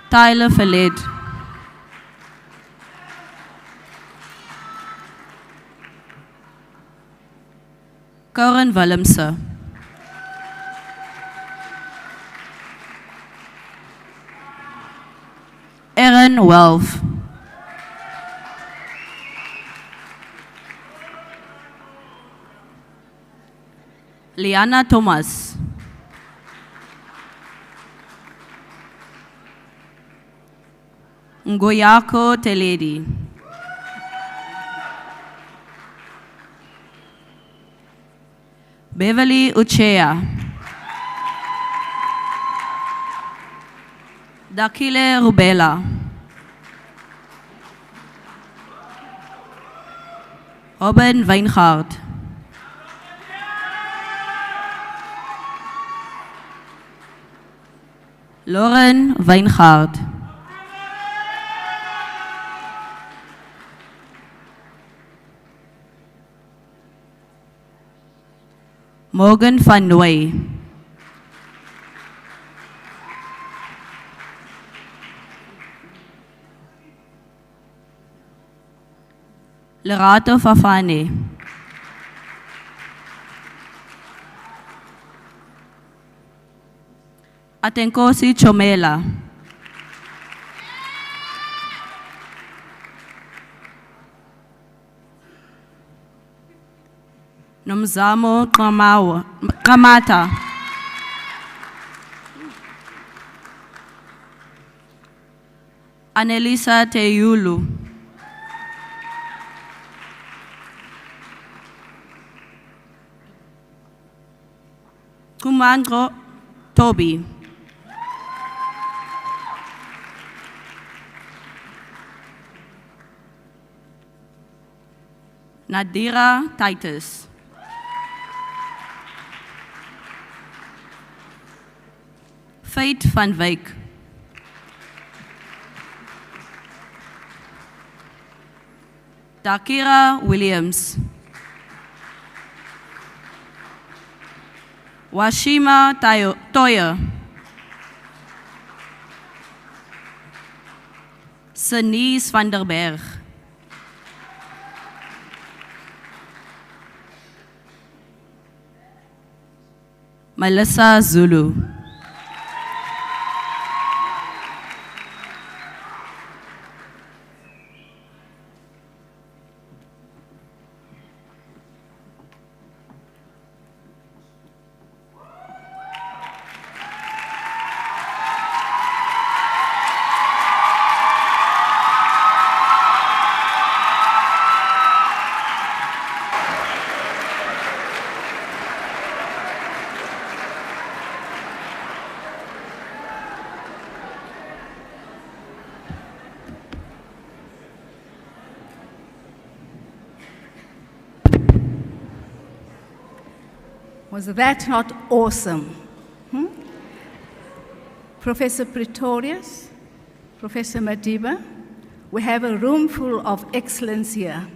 Tyler Verled. Karen Willemse. Erin Welf. Liana Thomas. Ngoyako Teledi. Beverly Uchea. Dakile Rubela. Robin Weinhardt. Lauren Weinhardt. Morgan van Nooy. Lerato Fafane. Atenkosi Chomela. Nomzamo Kamata. Annelisa Teyulu. Kumandro Toby. Nadira Titus. Fate van Wyk. Dakira Williams. Washima Toya. Senies van der Berg. Melissa Zulu. Was that not awesome? Professor Pretorius, Professor Madiba, we have a room full of excellence here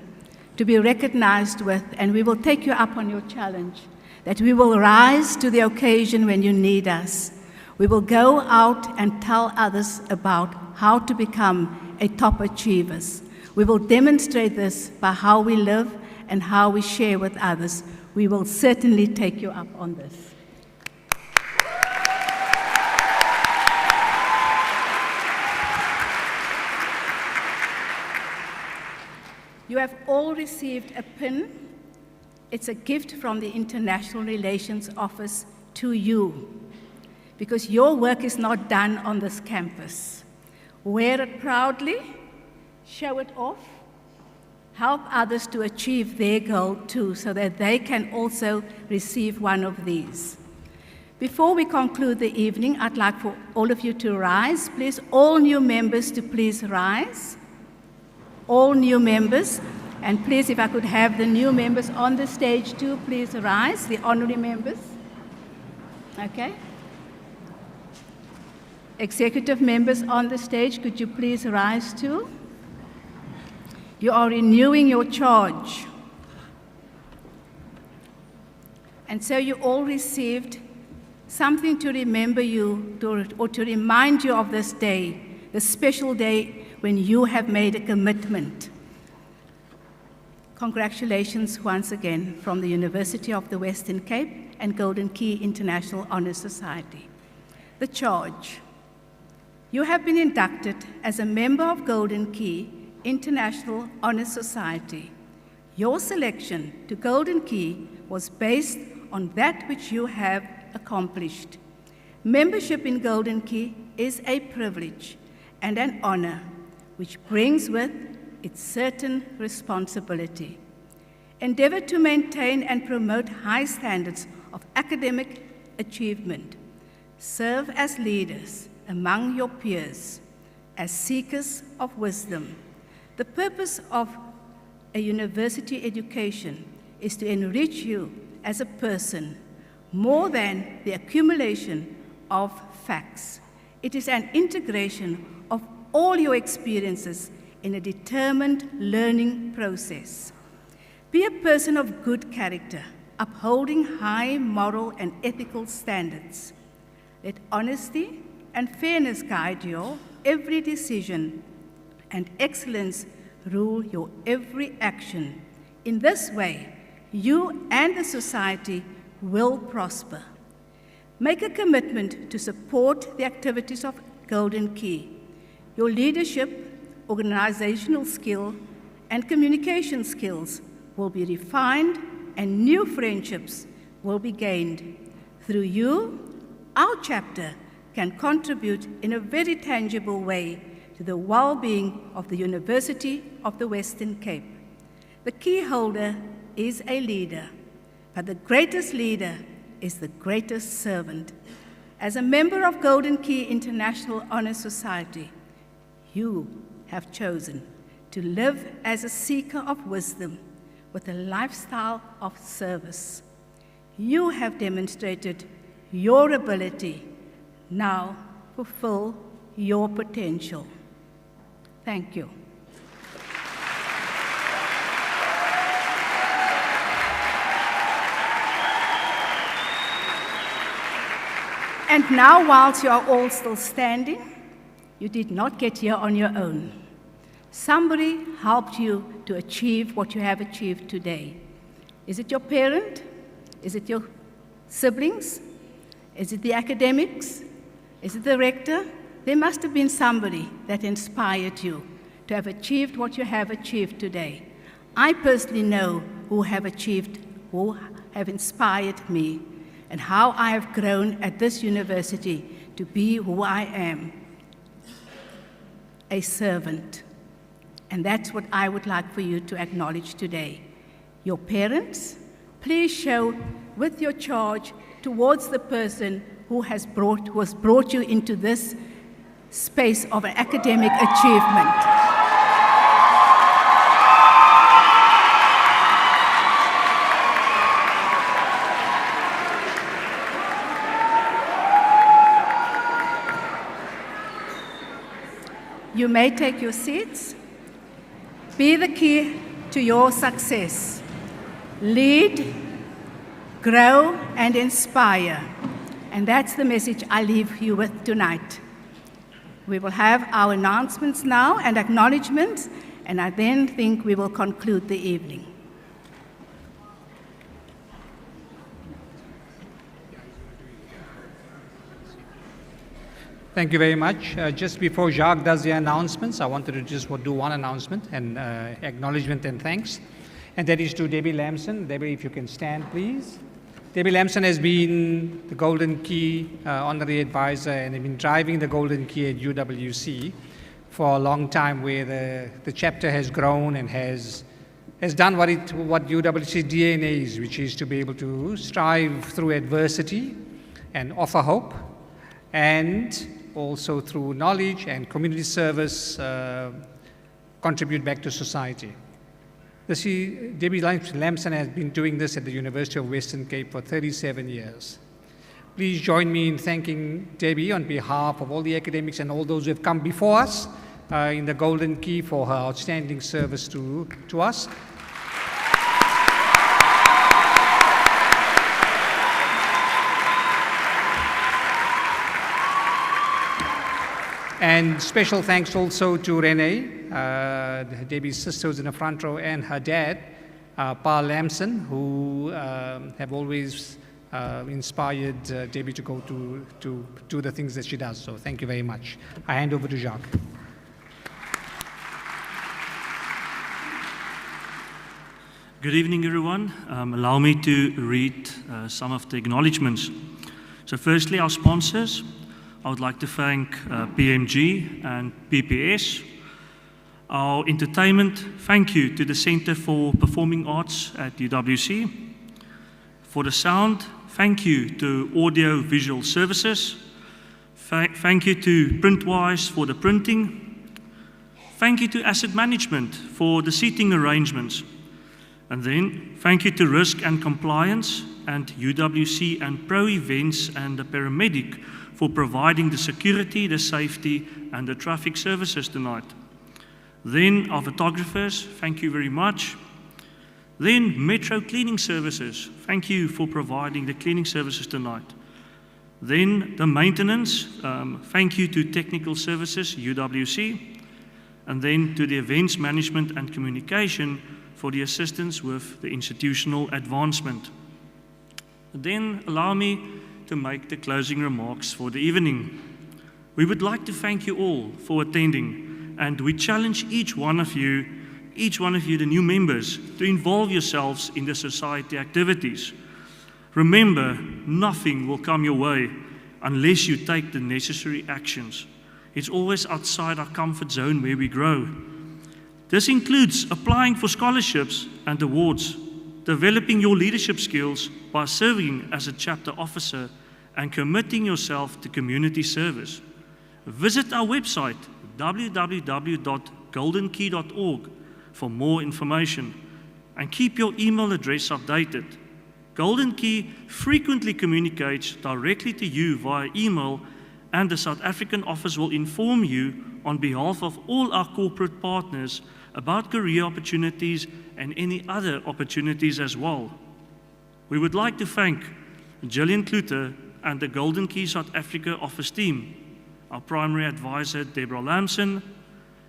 to be recognized with, and we will take you up on your challenge, that we will rise to the occasion when you need us. We will go out and tell others about how to become a top achievers. We will demonstrate this by how we live and how we share with others. We will certainly take you up on this. You have all received a pin. It's a gift from the International Relations Office to you, because your work is not done on this campus. Wear it proudly, show it off, help others to achieve their goal too, so that they can also receive one of these. Before we conclude the evening, I'd like for all of you to rise. Please, all new members to please rise. All new members. And please, if I could have the new members on the stage too, please rise, the honorary members. Okay. Executive members on the stage, could you please rise too? You are renewing your charge. And so you all received something to remember you, or to remind you of this day, the special day when you have made a commitment. Congratulations once again from the University of the Western Cape and Golden Key International Honor Society. The charge. You have been inducted as a member of Golden Key International Honor Society. Your selection to Golden Key was based on that which you have accomplished. Membership in Golden Key is a privilege and an honor which brings with its certain responsibility. Endeavor to maintain and promote high standards of academic achievement. Serve as leaders among your peers, as seekers of wisdom. The purpose of a university education is to enrich you as a person more than the accumulation of facts. It is an integration of all your experiences in a determined learning process. Be a person of good character, upholding high moral and ethical standards. Let honesty and fairness guide your every decision, and excellence rule your every action. In this way, you and the society will prosper. Make a commitment to support the activities of Golden Key. Your leadership, organizational skill, and communication skills will be refined, and new friendships will be gained. Through you, our chapter can contribute in a very tangible way to the well-being of the University of the Western Cape. The key holder is a leader, but the greatest leader is the greatest servant. As a member of Golden Key International Honor Society, you have chosen to live as a seeker of wisdom with a lifestyle of service. You have demonstrated your ability. Now fulfill your potential. Thank you. And now, whilst you are all still standing, you did not get here on your own. Somebody helped you to achieve what you have achieved today. Is it your parent? Is it your siblings? Is it the academics? Is it the rector? There must have been somebody that inspired you to have achieved what you have achieved today. I personally know who have inspired me, and how I have grown at this university to be who I am, a servant. And that's what I would like for you to acknowledge today. Your parents, please show with your charge towards the person who has brought you into this space of an academic achievement. you may take your seats. Be the key to your success. Lead, grow, and inspire. And that's the message I leave you with tonight. We will have our announcements now and acknowledgments, and I then think we will conclude the evening. Thank you very much. Just before Jacques does the announcements, I wanted to just do one announcement and acknowledgement and thanks. And that is to Debbie Lamson. Debbie, if you can stand, please. Debbie Lamson has been the Golden Key honorary advisor and has been driving the Golden Key at UWC for a long time, where the chapter has grown and has done what UWC's DNA is, which is to be able to strive through adversity and offer hope, and also through knowledge and community service, contribute back to society. Debbie Lamson has been doing this at the University of Western Cape for 37 years. Please join me in thanking Debbie on behalf of all the academics and all those who have come before us in the Golden Key for her outstanding service to us. And special thanks also to Renee, Debbie's sister who's in the front row, and her dad, Pa Lamson, who have always inspired Debbie to go to do the things that she does. So thank you very much. I hand over to Jacques. Good evening, everyone. Allow me to read some of the acknowledgements. So firstly, our sponsors. I would like to thank PMG and PPS. Our entertainment, thank you to the Center for Performing Arts at UWC. For the sound, thank you to Audio Visual Services. Thank you to Printwise for the printing. Thank you to Asset Management for the seating arrangements. And then thank you to Risk and Compliance and UWC and Pro Events and the paramedic for providing the security, the safety, and the traffic services tonight. Then our photographers, thank you very much. Then Metro Cleaning Services, thank you for providing the cleaning services tonight. Then the maintenance, thank you to Technical Services, UWC. And then to the Events Management and Communication for the assistance with the institutional advancement. Then allow me to make the closing remarks for the evening. We would like to thank you all for attending, and we challenge each one of you, the new members, to involve yourselves in the society activities. Remember, nothing will come your way unless you take the necessary actions. It's always outside our comfort zone where we grow. This includes applying for scholarships and awards, developing your leadership skills by serving as a chapter officer, and committing yourself to community service. Visit our website, www.goldenkey.org, for more information, and keep your email address updated. Golden Key frequently communicates directly to you via email, and the South African office will inform you on behalf of all our corporate partners about career opportunities and any other opportunities as well. We would like to thank Gillian Kluter and the Golden Key South Africa office team, our primary advisor, Deborah Lamson,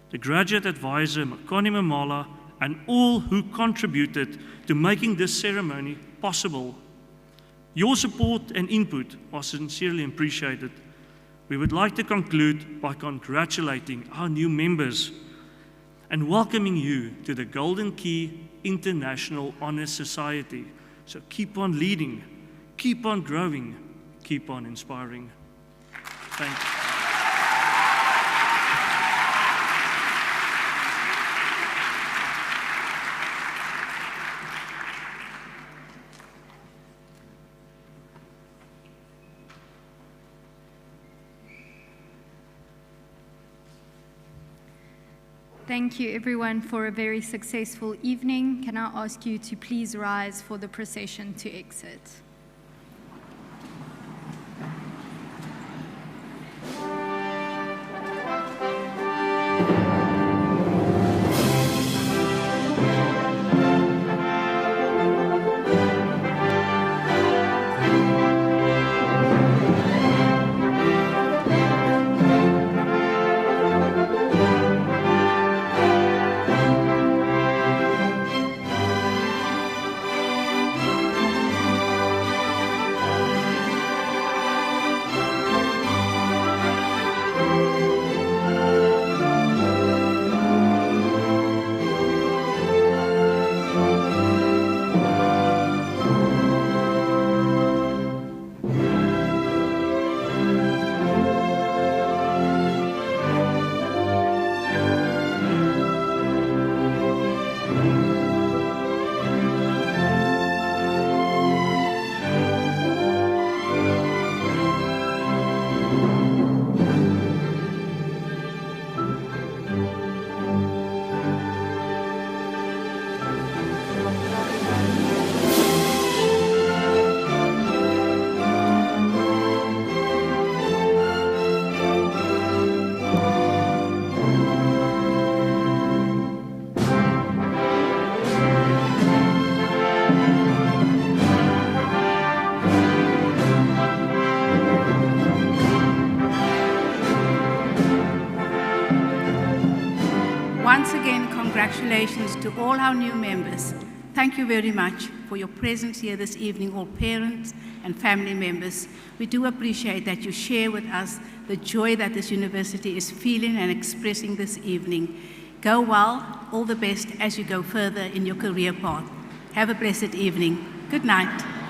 the graduate advisor, Makoni Mamala, and all who contributed to making this ceremony possible. Your support and input was sincerely appreciated. We would like to conclude by congratulating our new members and welcoming you to the Golden Key International Honor Society. So keep on leading, keep on growing, keep on inspiring. Thank you. Thank you everyone for a very successful evening. Can I ask you to please rise for the procession to exit? once again, congratulations to all our new members. Thank you very much for your presence here this evening, all parents and family members. We do appreciate that you share with us the joy that this university is feeling and expressing this evening. Go well, all the best as you go further in your career path. Have a blessed evening. Good night.